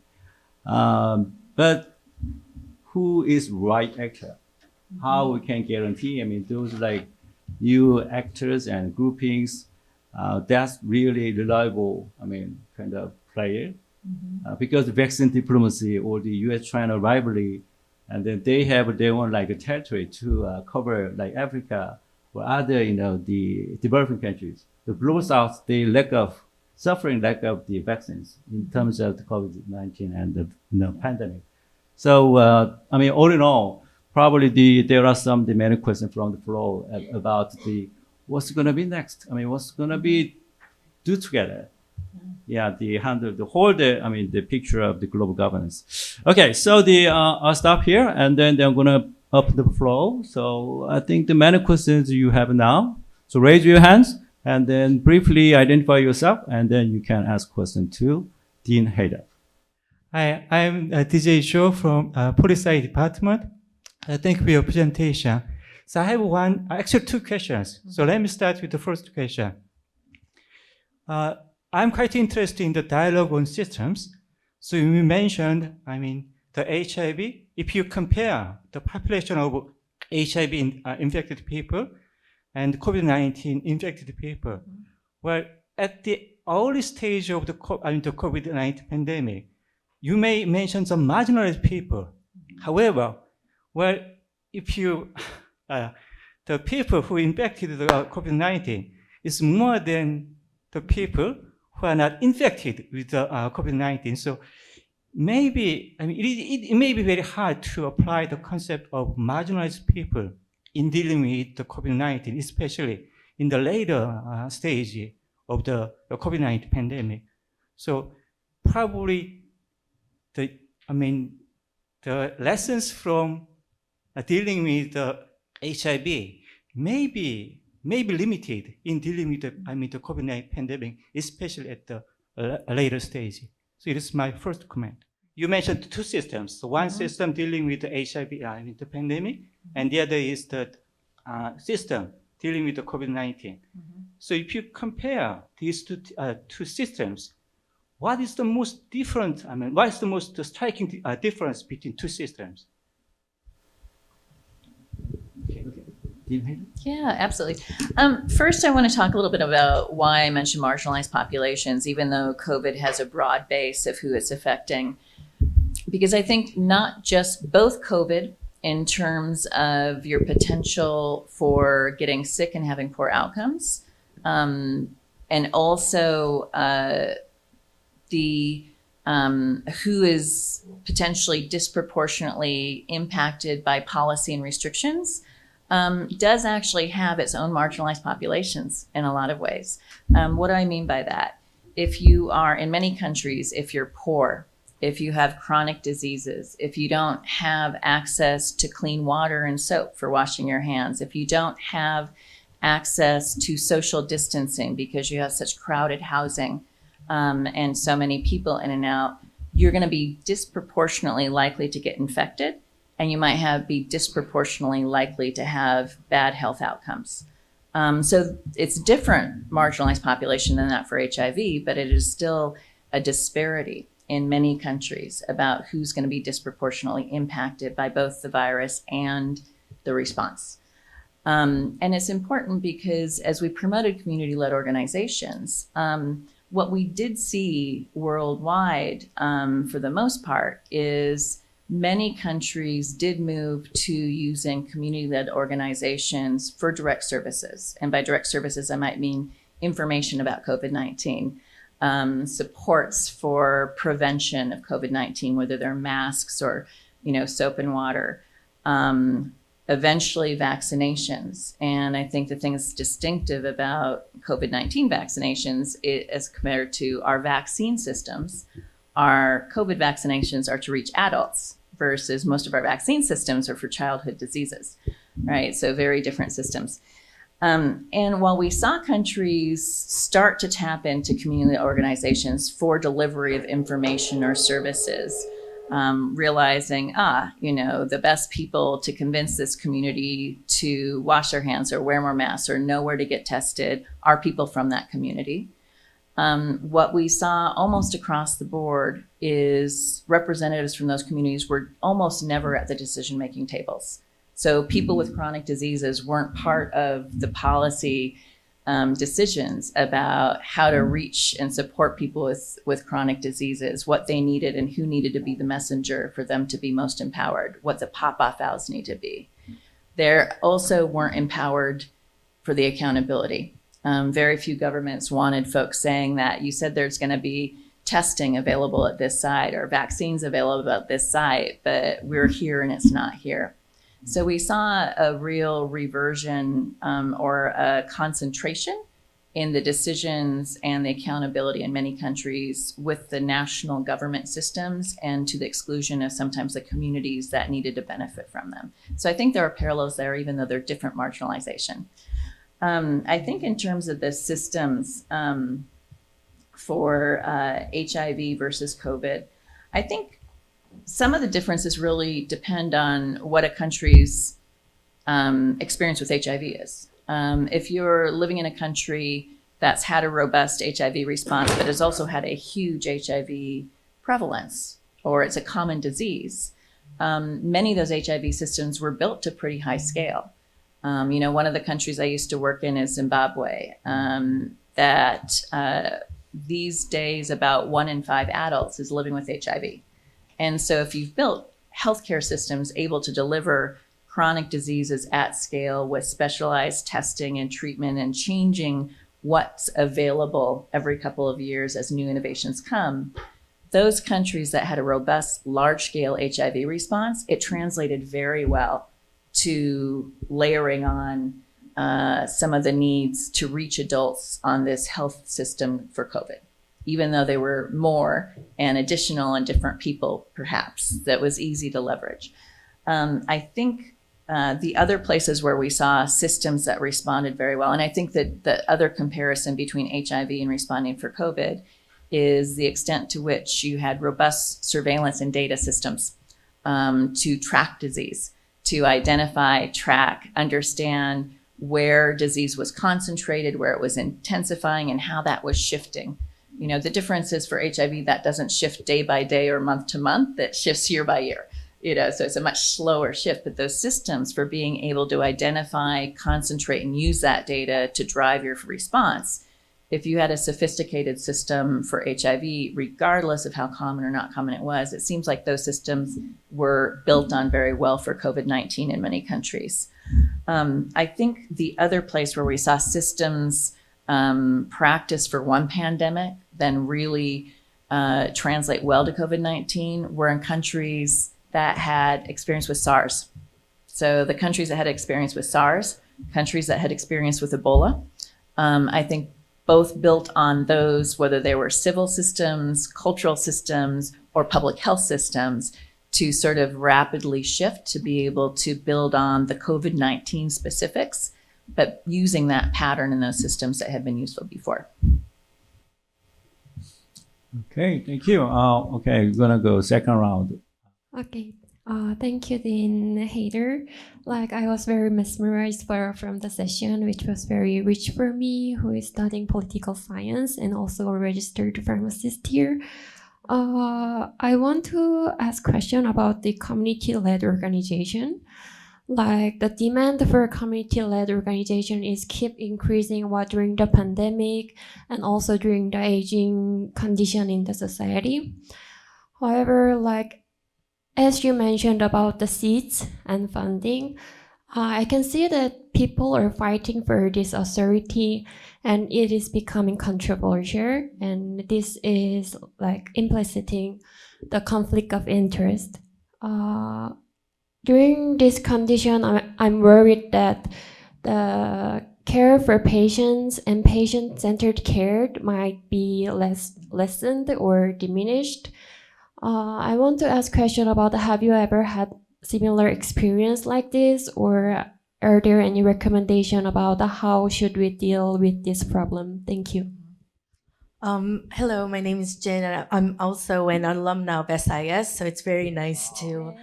But who is right actor? How we can guarantee? I mean, those new actors and groupings, that's really reliable. I mean, kind of player. Because the vaccine diplomacy or the U.S.-China rivalry, and then they have their own a territory to cover Africa or other the developing countries. The global South, they lack of the vaccines in terms of the COVID-19 and the pandemic. So I mean, all in all, probably there are the many questions from the floor about what's going to be next. I mean, what's going to be do together. Yeah, the whole the picture of the global governance. Okay, so I'll stop here and then I'm gonna open the floor. So I think the many questions you have now. So raise your hands and then briefly identify yourself and then you can ask question to Dean Hader. Hi, I'm DJ Joe from Policy Department. Thank you for your presentation. So I have actually two questions. So let me start with the first question. I'm quite interested in the dialogue on systems. So you mentioned, the HIV. If you compare the population of HIV infected people and COVID-19 infected people, well, at the early stage of the COVID-19 pandemic, you may mention some marginalized people. However, well, if you, the people who infected the COVID-19 is more than the people who are not infected with the COVID-19. So maybe, it may be very hard to apply the concept of marginalized people in dealing with the COVID-19, especially in the later stage of the COVID-19 pandemic. So probably the lessons from dealing with the HIV may be limited in dealing with the COVID-19 pandemic, especially at the later stage. So it is my first comment. You mentioned two systems. So one system dealing with the HIV, the pandemic, and the other is the system dealing with the COVID-19. So if you compare these two systems, what is the most different? What is the most striking difference between two systems? Yeah, absolutely. First, I want to talk a little bit about why I mentioned marginalized populations, even though COVID has a broad base of who it's affecting. Because I think not just both COVID in terms of your potential for getting sick and having poor outcomes, and also who is potentially disproportionately impacted by policy and restrictions, does actually have its own marginalized populations in a lot of ways. What do I mean by that? If you are, in many countries, if you're poor, if you have chronic diseases, if you don't have access to clean water and soap for washing your hands, if you don't have access to social distancing because you have such crowded housing and so many people in and out, you're going to be disproportionately likely to get infected. And you might be disproportionately likely to have bad health outcomes. So it's a different marginalized population than that for HIV, but it is still a disparity in many countries about who's going to be disproportionately impacted by both the virus and the response. And it's important because as we promoted community-led organizations, what we did see worldwide, for the most part, is many countries did move to using community-led organizations for direct services. And by direct services, I might mean information about COVID-19, supports for prevention of COVID-19, whether they're masks or, soap and water, eventually vaccinations. And I think the thing that's distinctive about COVID-19 vaccinations as compared to our vaccine systems, our COVID vaccinations are to reach adults versus most of our vaccine systems are for childhood diseases, right? So very different systems. And while we saw countries start to tap into community organizations for delivery of information or services, realizing, the best people to convince this community to wash their hands or wear more masks or know where to get tested are people from that community. What we saw almost across the board is representatives from those communities were almost never at the decision-making tables. So people with chronic diseases weren't part of the policy decisions about how to reach and support people with chronic diseases, what they needed and who needed to be the messenger for them to be most empowered, what the pop-off valves need to be. They also weren't empowered for the accountability. Very few governments wanted folks saying that you said there's going to be testing available at this site or vaccines available at this site, but we're here and it's not here. So we saw a real reversion or a concentration in the decisions and the accountability in many countries with the national government systems and to the exclusion of sometimes the communities that needed to benefit from them. So I think there are parallels there, even though they're different marginalization. I think in terms of the systems for HIV versus COVID, I think some of the differences really depend on what a country's experience with HIV is. If you're living in a country that's had a robust HIV response, but has also had a huge HIV prevalence, or it's a common disease, many of those HIV systems were built to pretty high scale. One of the countries I used to work in is Zimbabwe, that these days about 1 in 5 adults is living with HIV. And so if you've built healthcare systems able to deliver chronic diseases at scale with specialized testing and treatment and changing what's available every couple of years as new innovations come, those countries that had a robust, large-scale HIV response, it translated very well to layering on some of the needs to reach adults on this health system for COVID, even though they were more and additional and different people, perhaps, that was easy to leverage. I think the other places where we saw systems that responded very well, and I think that the other comparison between HIV and responding for COVID is the extent to which you had robust surveillance and data systems to track disease, to identify, track, understand where disease was concentrated, where it was intensifying, and how that was shifting. The difference is for HIV, that doesn't shift day by day or month to month, that shifts year by year. So it's a much slower shift, but those systems for being able to identify, concentrate, and use that data to drive your response. If you had a sophisticated system for HIV, regardless of how common or not common it was, it seems like those systems were built on very well for COVID-19 in many countries. I think the other place where we saw systems practice for one pandemic then really translate well to COVID-19 were in countries that had experience with SARS. So the countries that had experience with SARS, countries that had experience with Ebola, I think both built on those, whether they were civil systems, cultural systems, or public health systems, to sort of rapidly shift to be able to build on the COVID-19 specifics, but using that pattern in those systems that had been useful before. Okay, thank you. Okay, we're gonna go second round. Okay, thank you, Dean Hader. I was very mesmerized from the session, which was very rich for me, who is studying political science and also a registered pharmacist here. I want to ask a question about the community-led organization. The demand for community-led organization is keep increasing during the pandemic and also during the aging condition in the society. However, as you mentioned about the seats and funding, I can see that people are fighting for this authority and it is becoming controversial. And this is like implicating the conflict of interest. During this condition, I'm worried that the care for patients and patient-centered care might be lessened or diminished. I want to ask a question about, have you ever had similar experience like this, or are there any recommendation about how should we deal with this problem? Thank you. Hello, my name is Jen, and I'm also an alumna of SIS, so it's very nice to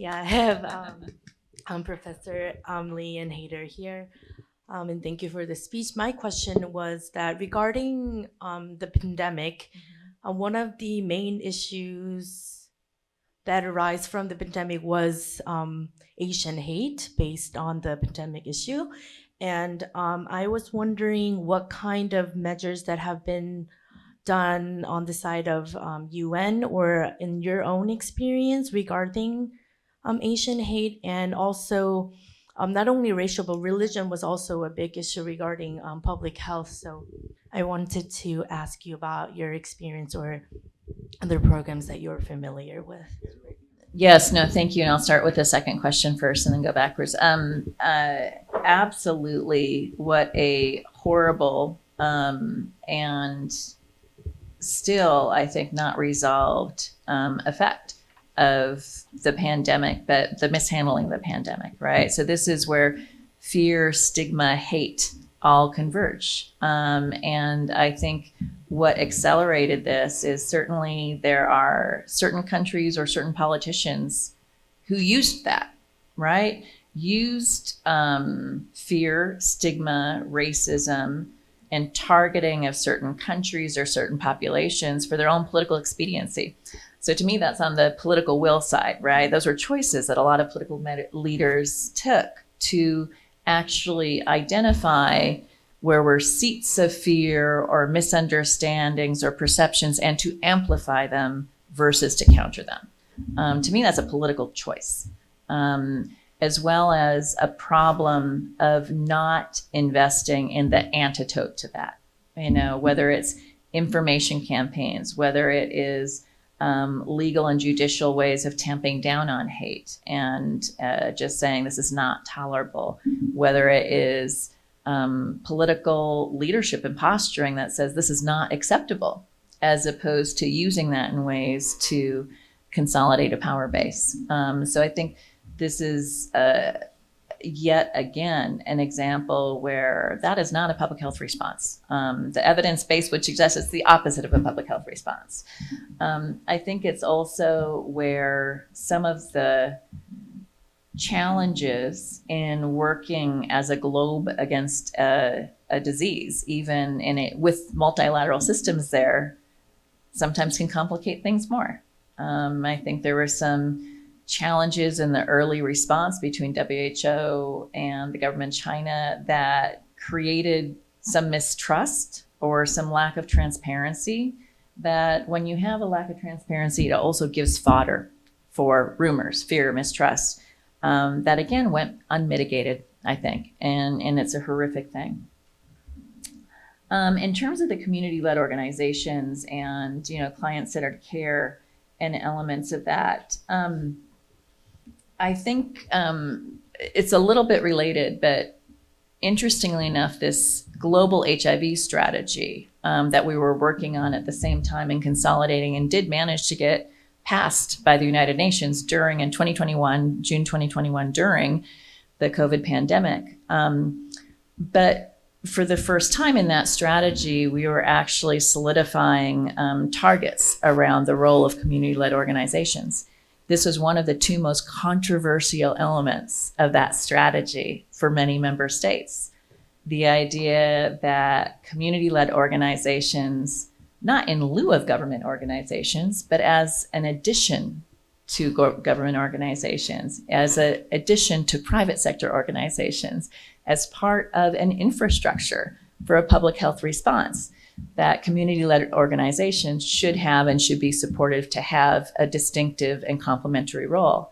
have Professor Lee and Hader here. And thank you for the speech. My question was that regarding the pandemic, one of the main issues that arise from the pandemic was Asian hate based on the pandemic issue. And I was wondering what kind of measures that have been done on the side of UN or in your own experience regarding Asian hate, and also not only racial, but religion was also a big issue regarding public health. So I wanted to ask you about your experience or other programs that you're familiar with. Yes, no, thank you. And I'll start with the second question first and then go backwards. Absolutely, what a horrible and still, I think, not resolved effect of the pandemic, but the mishandling of the pandemic, right? So this is where fear, stigma, hate all converge. And I think what accelerated this is certainly there are certain countries or certain politicians who used that, right? Used fear, stigma, racism, and targeting of certain countries or certain populations for their own political expediency. So to me, that's on the political will side, right? Those were choices that a lot of political leaders took to actually identify where were seats of fear or misunderstandings or perceptions and to amplify them versus to counter them. To me, that's a political choice, as well as a problem of not investing in the antidote to that. You know, whether it's information campaigns, whether it is legal and judicial ways of tamping down on hate and just saying this is not tolerable, whether it is political leadership and posturing that says this is not acceptable, as opposed to using that in ways to consolidate a power base. So I think this is yet again an example where that is not a public health response. The evidence base would suggest it's the opposite of a public health response. I think it's also where some of the challenges in working as a globe against a disease, even in it with multilateral systems there, sometimes can complicate things more. I think there were some challenges in the early response between WHO and the government of China that created some mistrust or some lack of transparency, that when you have a lack of transparency, it also gives fodder for rumors, fear, mistrust, that again went unmitigated, I think, and it's a horrific thing. In terms of the community-led organizations and client-centered care and elements of that, I think it's a little bit related, but interestingly enough, this global HIV strategy that we were working on at the same time and consolidating and did manage to get passed by the United Nations during in 2021, June 2021, during the COVID pandemic. But for the first time in that strategy, we were actually solidifying targets around the role of community-led organizations. This was one of the two most controversial elements of that strategy for many member states. The idea that community-led organizations, not in lieu of government organizations, but as an addition to government organizations, as an addition to private sector organizations, as part of an infrastructure for a public health response. that community-led organizations should have and should be supportive to have a distinctive and complementary role,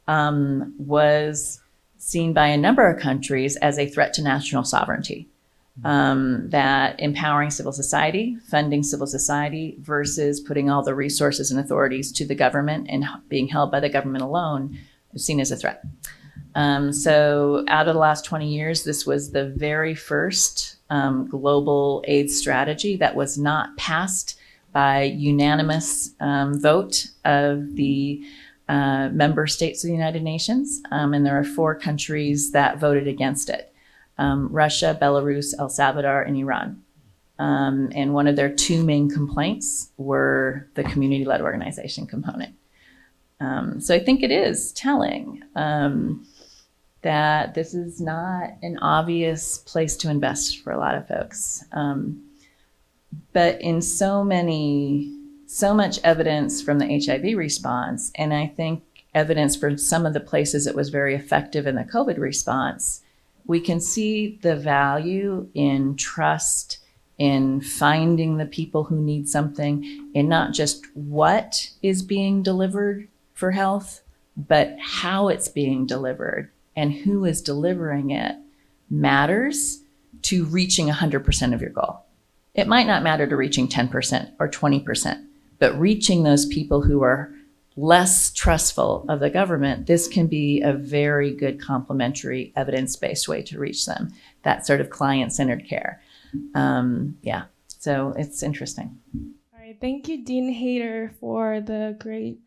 was seen by a number of countries as a threat to national sovereignty. That empowering civil society, funding civil society versus putting all the resources and authorities to the government and being held by the government alone is seen as a threat. So out of the last 20 years, this was the very first global AIDS strategy that was not passed by unanimous vote of the member states of the United Nations. And there are 4 countries that voted against it. Russia, Belarus, El Salvador, and Iran. And one of their 2 main complaints were the community-led organization component. So I think it is telling that this is not an obvious place to invest for a lot of folks. But in so much evidence from the HIV response, and I think evidence from some of the places it was very effective in the COVID response, we can see the value in trust, in finding the people who need something, in not just what is being delivered for health, but how it's being delivered and who is delivering it matters to reaching 100% of your goal. It might not matter to reaching 10% or 20%, but reaching those people who are less trustful of the government, this can be a very good complementary evidence-based way to reach them, that sort of client-centered care. Yeah, so it's interesting. All right, thank you, Dean Hader, for the great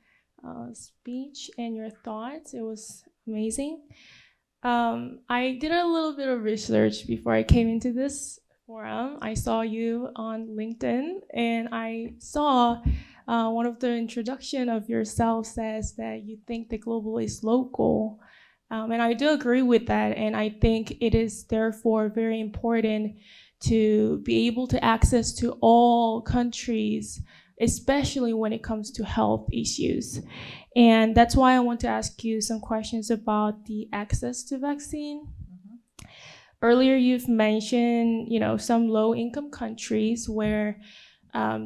speech and your thoughts. It was amazing. I did a little bit of research before I came into this forum. I saw you on LinkedIn, and I saw one of the introduction of yourself says that you think the global is local. And I do agree with that. And I think it is therefore very important to be able to access to all countries, especially when it comes to health issues. And that's why I want to ask you some questions about the access to vaccine. Earlier, you've mentioned, some low-income countries where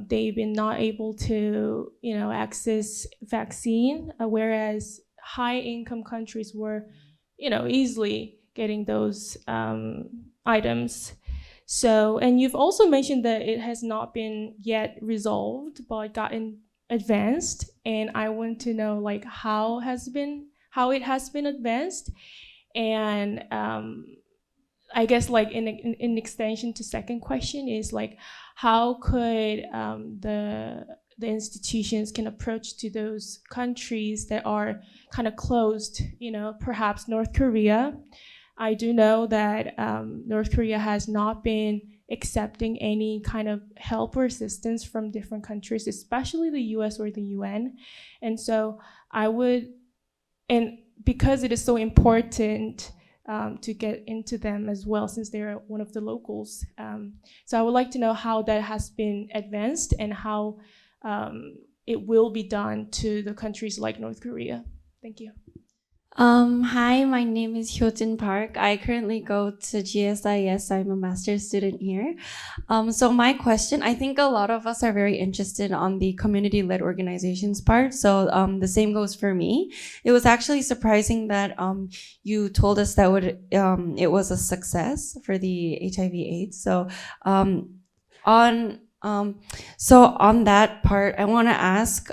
they've been not able to, access vaccine, whereas high-income countries were, easily getting those items. So, and you've also mentioned that it has not been yet resolved, but gotten advanced. And I want to know, how it has been advanced, and I guess in extension to second question is how could the institutions can approach to those countries that are kind of closed, perhaps North Korea. I do know that North Korea has not been accepting any kind of help or assistance from different countries, especially the US or the UN. And so and because it is so important to get into them as well, since they're one of the locals. So I would like to know how that has been advanced and how it will be done to the countries like North Korea. Thank you. Hi, my name is Hyojin Park. I currently go to GSIS. I'm a master's student here. So my question, I think a lot of us are very interested on the community-led organizations part. So the same goes for me. It was actually surprising that you told us that it was a success for the HIV/AIDS. So on that part, I want to ask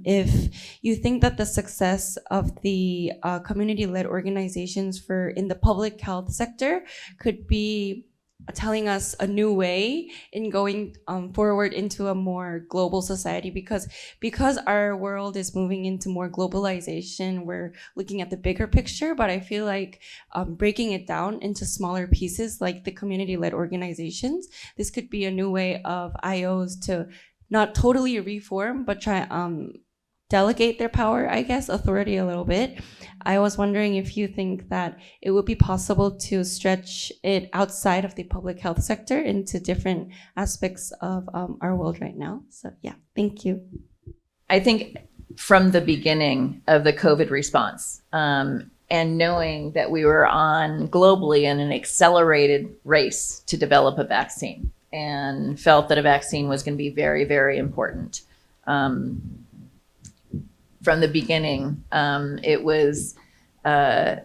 if you think that the success of the community-led organizations in the public health sector could be telling us a new way in going forward into a more global society, because our world is moving into more globalization, we're looking at the bigger picture, but I feel like breaking it down into smaller pieces like the community-led organizations, this could be a new way of IOs to not totally reform, but try delegate their power, I guess, authority a little bit. I was wondering if you think that it would be possible to stretch it outside of the public health sector into different aspects of our world right now. So yeah, thank you. I think from the beginning of the COVID response, and knowing that we were on globally in an accelerated race to develop a vaccine, and felt that a vaccine was going to be very, very important. From the beginning, it was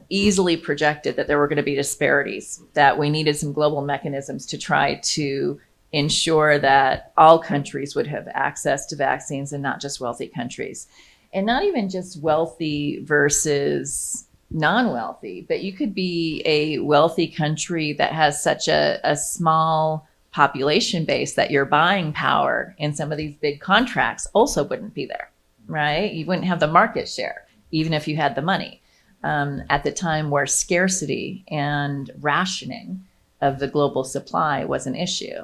easily projected that there were going to be disparities, that we needed some global mechanisms to try to ensure that all countries would have access to vaccines and not just wealthy countries. And not even just wealthy versus non-wealthy, but you could be a wealthy country that has such a small population base that your buying power in some of these big contracts also wouldn't be there, right? You wouldn't have the market share, even if you had the money. At the time where scarcity and rationing of the global supply was an issue.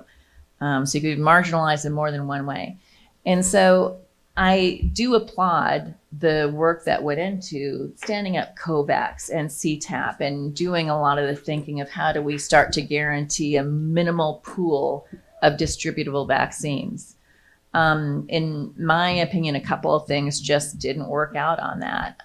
So you could be marginalized in more than one way. And so I do applaud the work that went into standing up COVAX and CTAP and doing a lot of the thinking of how do we start to guarantee a minimal pool of distributable vaccines. In my opinion, a couple of things just didn't work out on that.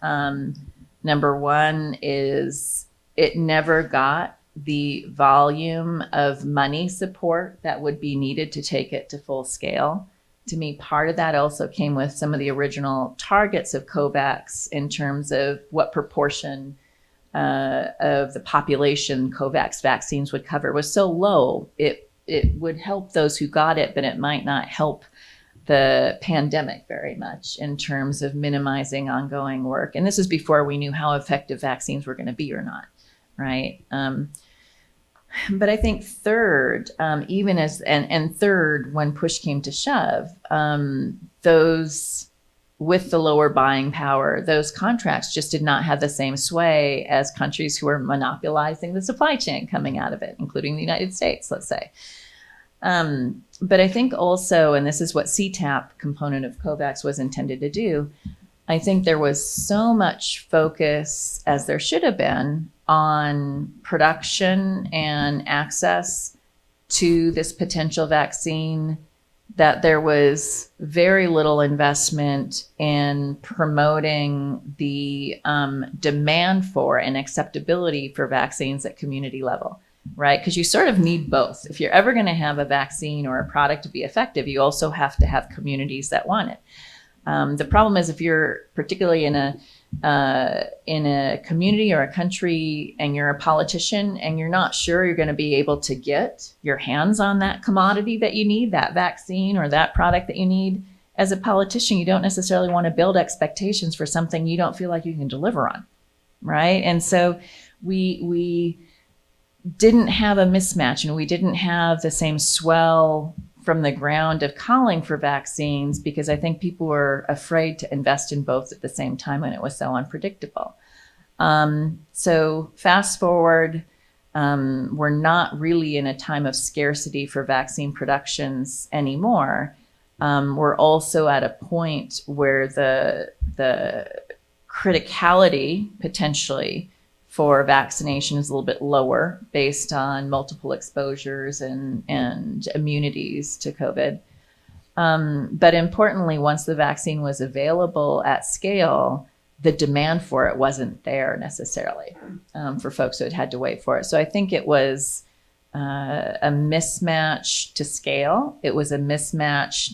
Number one is it never got the volume of money support that would be needed to take it to full scale. To me, part of that also came with some of the original targets of COVAX in terms of what proportion of the population COVAX vaccines would cover was so low, it would help those who got it, but it might not help the pandemic very much in terms of minimizing ongoing work. And this is before we knew how effective vaccines were going to be or not, right? But I think third, even as, and third, when push came to shove, those with the lower buying power, those contracts just did not have the same sway as countries who were monopolizing the supply chain coming out of it, including the United States, let's say. But I think also, and this is what CTAP component of COVAX was intended to do, I think there was so much focus, as there should have been, on production and access to this potential vaccine, that there was very little investment in promoting the demand for and acceptability for vaccines at community level, right? Because you sort of need both. If you're ever going to have a vaccine or a product to be effective, you also have to have communities that want it. The problem is if you're particularly in a community or a country and you're a politician and you're not sure you're going to be able to get your hands on that commodity that you need, that vaccine or that product that you need, as a politician, you don't necessarily want to build expectations for something you don't feel like you can deliver on, right? And so we didn't have a mismatch, and we didn't have the same swell from the ground of calling for vaccines, because I think people were afraid to invest in both at the same time when it was so unpredictable. So fast forward, we're not really in a time of scarcity for vaccine productions anymore. We're also at a point where the criticality potentially for vaccination is a little bit lower based on multiple exposures and immunities to COVID. But importantly, once the vaccine was available at scale, the demand for it wasn't there necessarily for folks who had had to wait for it. So I think it was a mismatch to scale. It was a mismatch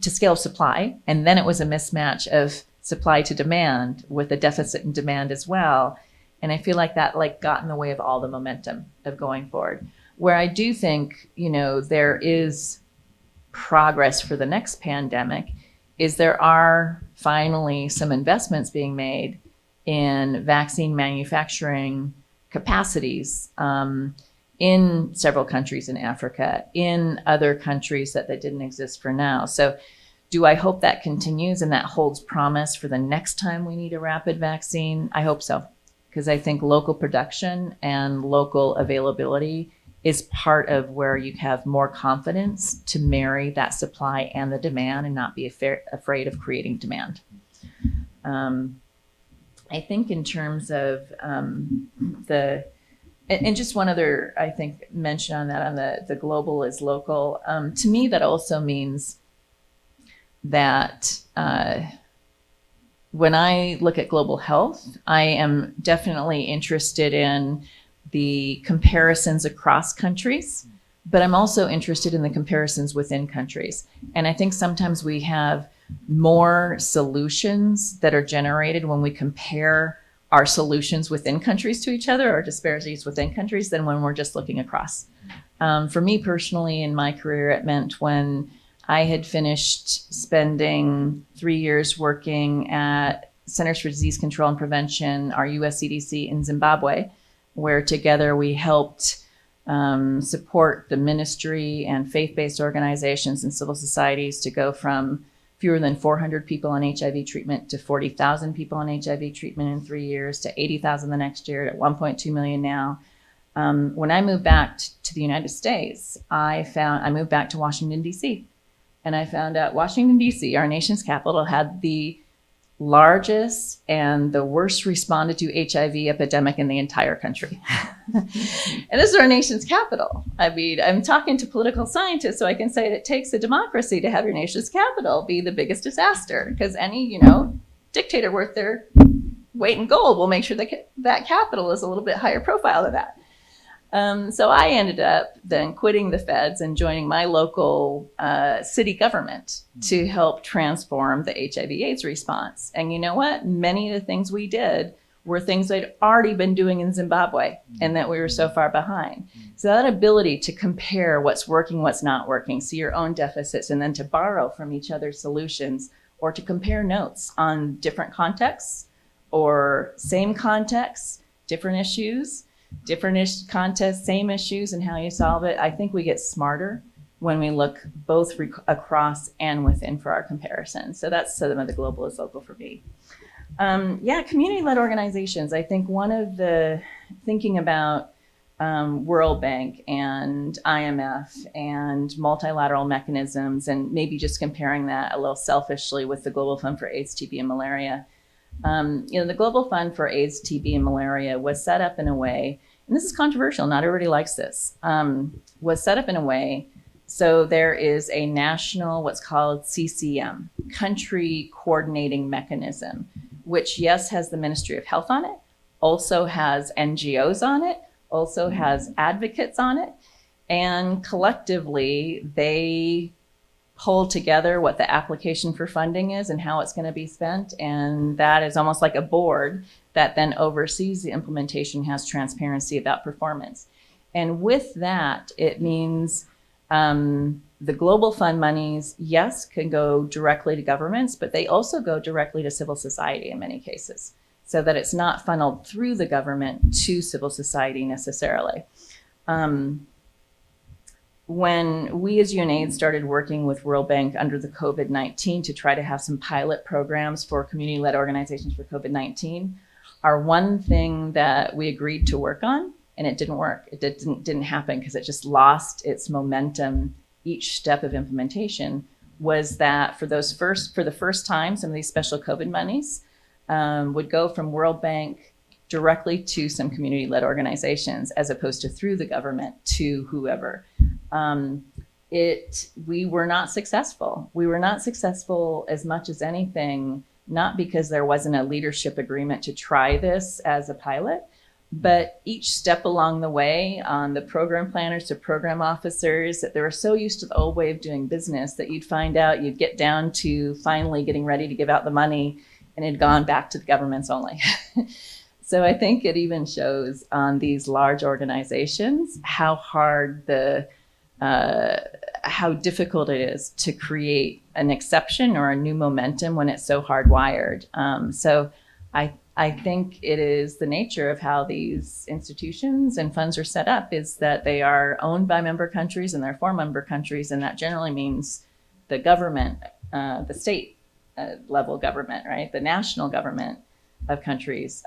to scale of supply, and then it was a mismatch of supply to demand with a deficit in demand as well. And I feel like that got in the way of all the momentum of going forward. Where I do think, there is progress for the next pandemic is there are finally some investments being made in vaccine manufacturing capacities in several countries in Africa, in other countries that didn't exist for now. So do I hope that continues and that holds promise for the next time we need a rapid vaccine? I hope so. Because I think local production and local availability is part of where you have more confidence to marry that supply and the demand and not be afraid of creating demand. I think in terms of and just one other, I think, mention on that, on the global is local. To me, that also means that when I look at global health, I am definitely interested in the comparisons across countries but I'm also interested in the comparisons within countries. And I think sometimes we have more solutions that are generated when we compare our solutions within countries to each other, or disparities within countries, than when we're just looking across. For me personally, in my career, it meant when I had finished spending 3 years working at Centers for Disease Control and Prevention, our US CDC in Zimbabwe, where together we helped support the ministry and faith-based organizations and civil societies to go from fewer than 400 people on HIV treatment to 40,000 people on HIV treatment in 3 years, to 80,000 the next year, to 1.2 million now. When I moved back to the United States, I moved back to Washington, D.C. And I found out Washington, D.C., our nation's capital, had the largest and the worst responded to HIV epidemic in the entire country. And this is our nation's capital. I mean, I'm talking to political scientists, so I can say it takes a democracy to have your nation's capital be the biggest disaster, because any, dictator worth their weight in gold will make sure that that capital is a little bit higher profile than that. So I ended up then quitting the feds and joining my local city government to help transform the HIV/AIDS response. And you know what? Many of the things we did were things I'd already been doing in Zimbabwe, and that we were so far behind. So that ability to compare what's working, what's not working, see your own deficits, and then to borrow from each other's solutions, or to compare notes on different contexts or same contexts, different issues, contests, same issues, and how you solve it. I think we get smarter when we look both across and within for our comparisons. So that's some of the global is local for me. Community-led organizations. I think one of the thinking about World Bank and IMF and multilateral mechanisms, and maybe just comparing that a little selfishly with the Global Fund for AIDS, TB, and Malaria. The Global Fund for AIDS, TB, and Malaria was set up in a way, and this is controversial, not everybody likes this, was set up in a way so there is a national, what's called CCM, country coordinating mechanism, which, yes, has the Ministry of Health on it, also has NGOs on it, also has advocates on it, and collectively they pull together what the application for funding is and how it's going to be spent. And that is almost like a board that then oversees the implementation, has transparency about performance. And with that, it means the Global Fund monies, yes, can go directly to governments, but they also go directly to civil society in many cases, so that it's not funneled through the government to civil society necessarily. When we as UNAIDS started working with World Bank under the COVID-19 to try to have some pilot programs for community-led organizations for COVID-19, our one thing that we agreed to work on, and it didn't work, it didn't happen because it just lost its momentum each step of implementation, was that for the first time, some of these special COVID monies would go from World Bank directly to some community-led organizations, as opposed to through the government to whoever. We were not successful. We were not successful as much as anything, not because there wasn't a leadership agreement to try this as a pilot, but each step along the way, on the program planners to program officers, that they were so used to the old way of doing business that you'd find out, you'd get down to finally getting ready to give out the money, and it had gone back to the governments only. So I think it even shows on these large organizations how hard how difficult it is to create an exception or a new momentum when it's so hardwired. So I think it is the nature of how these institutions and funds are set up, is that they are owned by member countries and they're for member countries, and that generally means the government, the state level government, right? The national government of countries.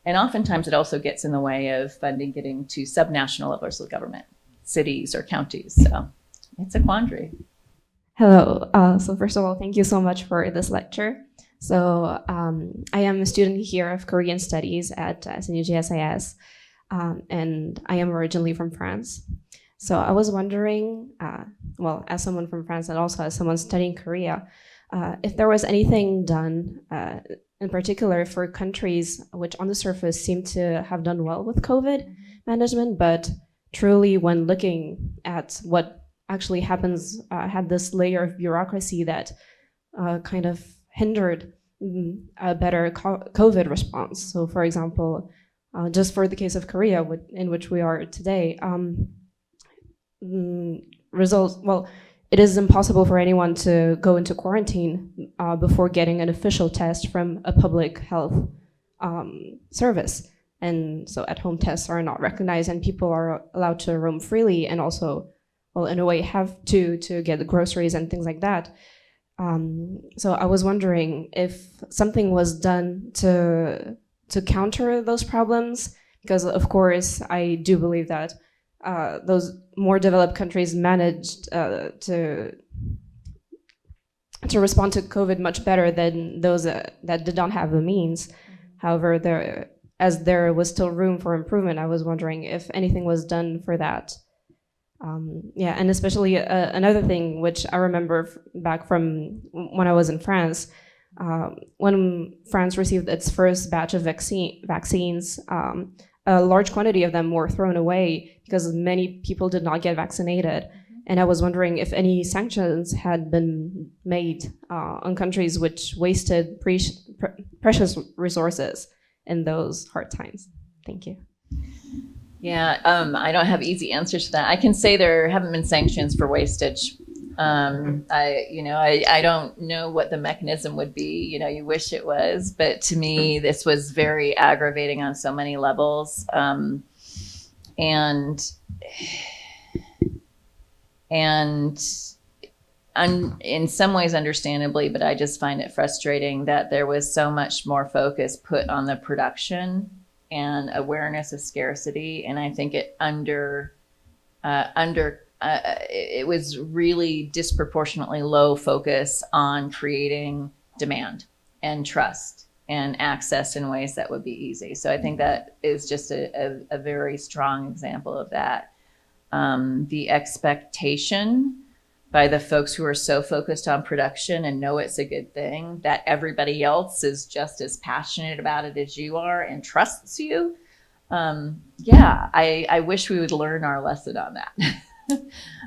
And oftentimes it also gets in the way of funding getting to subnational levels of government, cities or counties. So it's a quandary. Hello. So first of all, thank you so much for this lecture. So I am a student here of Korean Studies at University SIS, and I am originally from France. So I was wondering, as someone from France and also as someone studying Korea, if there was anything done in particular for countries which on the surface seem to have done well with COVID management, but truly, when looking at what actually happens, had this layer of bureaucracy that kind of hindered a better COVID response. So, for example, just for the case of Korea, in which we are today, results, well, it is impossible for anyone to go into quarantine before getting an official test from a public health service. And so at-home tests are not recognized, and people are allowed to roam freely and also, well, in a way, have to get the groceries and things like that. So I was wondering if something was done to counter those problems, because of course I do believe that those more developed countries managed to respond to COVID much better than those that did not have the means. However, there was still room for improvement. I was wondering if anything was done for that. Yeah, and especially another thing which I remember back from when I was in France, when France received its first batch of vaccines, a large quantity of them were thrown away because many people did not get vaccinated. And I was wondering if any sanctions had been made on countries which wasted precious resources in those hard times. Thank you. Yeah, I don't have easy answers to that. I can say there haven't been sanctions for wastage. I don't know what the mechanism would be. You know, you wish it was, but to me, this was very aggravating on so many levels. And in some ways, understandably, but I just find it frustrating that there was so much more focus put on the production and awareness of scarcity, and I think it it was really disproportionately low focus on creating demand and trust and access in ways that would be easy. So I think that is just a very strong example of that. The expectation by the folks who are so focused on production and know it's a good thing, that everybody else is just as passionate about it as you are and trusts you. I wish we would learn our lesson on that.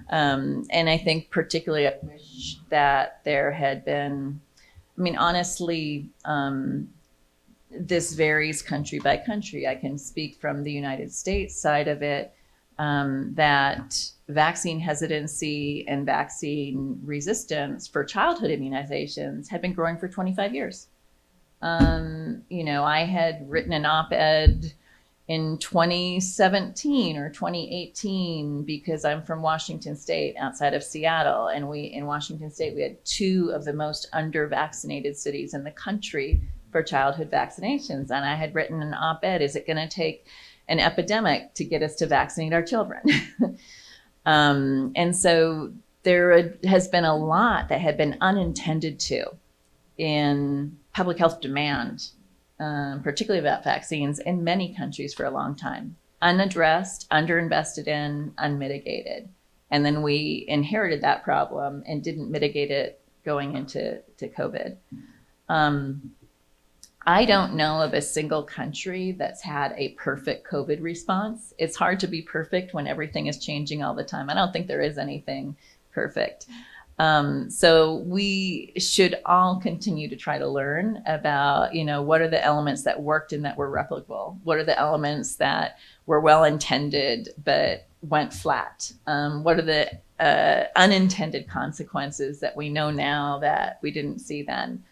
And I think particularly I wish that there had been, I mean, honestly, this varies country by country. I can speak from the United States side of it, that vaccine hesitancy and vaccine resistance for childhood immunizations had been growing for 25 years. I had written an op-ed in 2017 or 2018 because I'm from Washington State, outside of Seattle, and in Washington State we had 2 of the most under-vaccinated cities in the country for childhood vaccinations, and I had written an op-ed, is it going to take an epidemic to get us to vaccinate our children? And so there has been a lot that had been unintended to in public health demand, particularly about vaccines, in many countries for a long time. Unaddressed, underinvested in, unmitigated. And then we inherited that problem and didn't mitigate it going into COVID. I don't know of a single country that's had a perfect COVID response. It's hard to be perfect when everything is changing all the time. I don't think there is anything perfect. So we should all continue to try to learn about, what are the elements that worked and that were replicable? What are the elements that were well-intended but went flat? What are the unintended consequences that we know now that we didn't see then?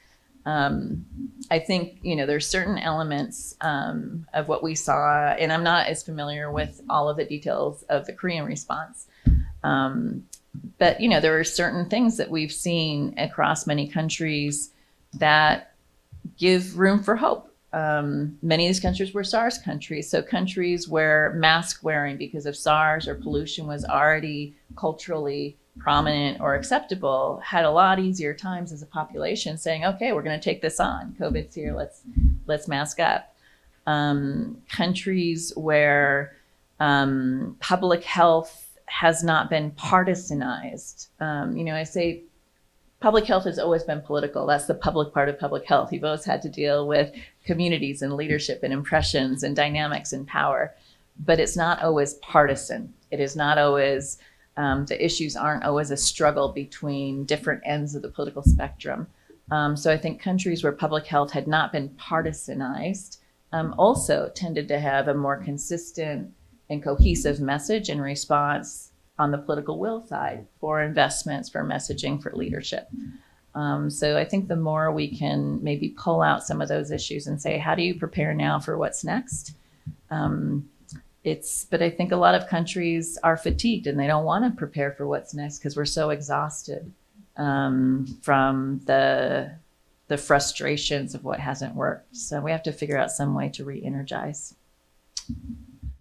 I think, there's certain elements of what we saw, and I'm not as familiar with all of the details of the Korean response. But, there are certain things that we've seen across many countries that give room for hope. Many of these countries were SARS countries. So countries where mask wearing because of SARS or pollution was already culturally prominent or acceptable had a lot easier times as a population saying, okay, we're going to take this on. COVID's here. Let's mask up. Countries where public health has not been partisanized. I say public health has always been political. That's the public part of public health. You've always had to deal with communities and leadership and impressions and dynamics and power. but it's not always partisan. It is not always, the issues aren't always a struggle between different ends of the political spectrum. So I think countries where public health had not been partisanized also tended to have a more consistent and cohesive message and response on the political will side for investments, for messaging, for leadership. So I think the more we can maybe pull out some of those issues and say, how do you prepare now for what's next? But I think a lot of countries are fatigued and they don't want to prepare for what's next because we're so exhausted from the frustrations of what hasn't worked. So we have to figure out some way to re-energize.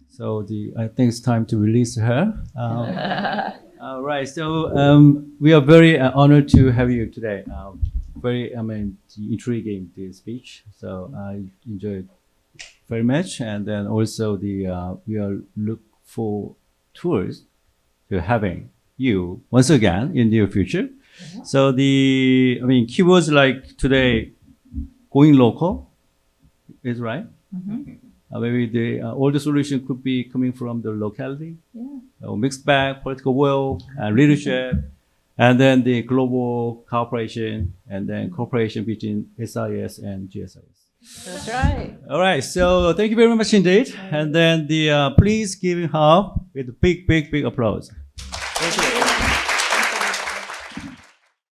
So I think it's time to release her. All right. So we are very honored to have you today. Very, intriguing the speech. So I enjoyed very much, and then also we are look for tours to having you once again in the near future. So keywords like today, going local, is right. Maybe all the solution could be coming from the locality, mixed bag, political will, and leadership, and then the global cooperation, and then cooperation between SIS and GSIS. That's right. All right, so thank you very much indeed. And then please give him with a big applause. Thank you.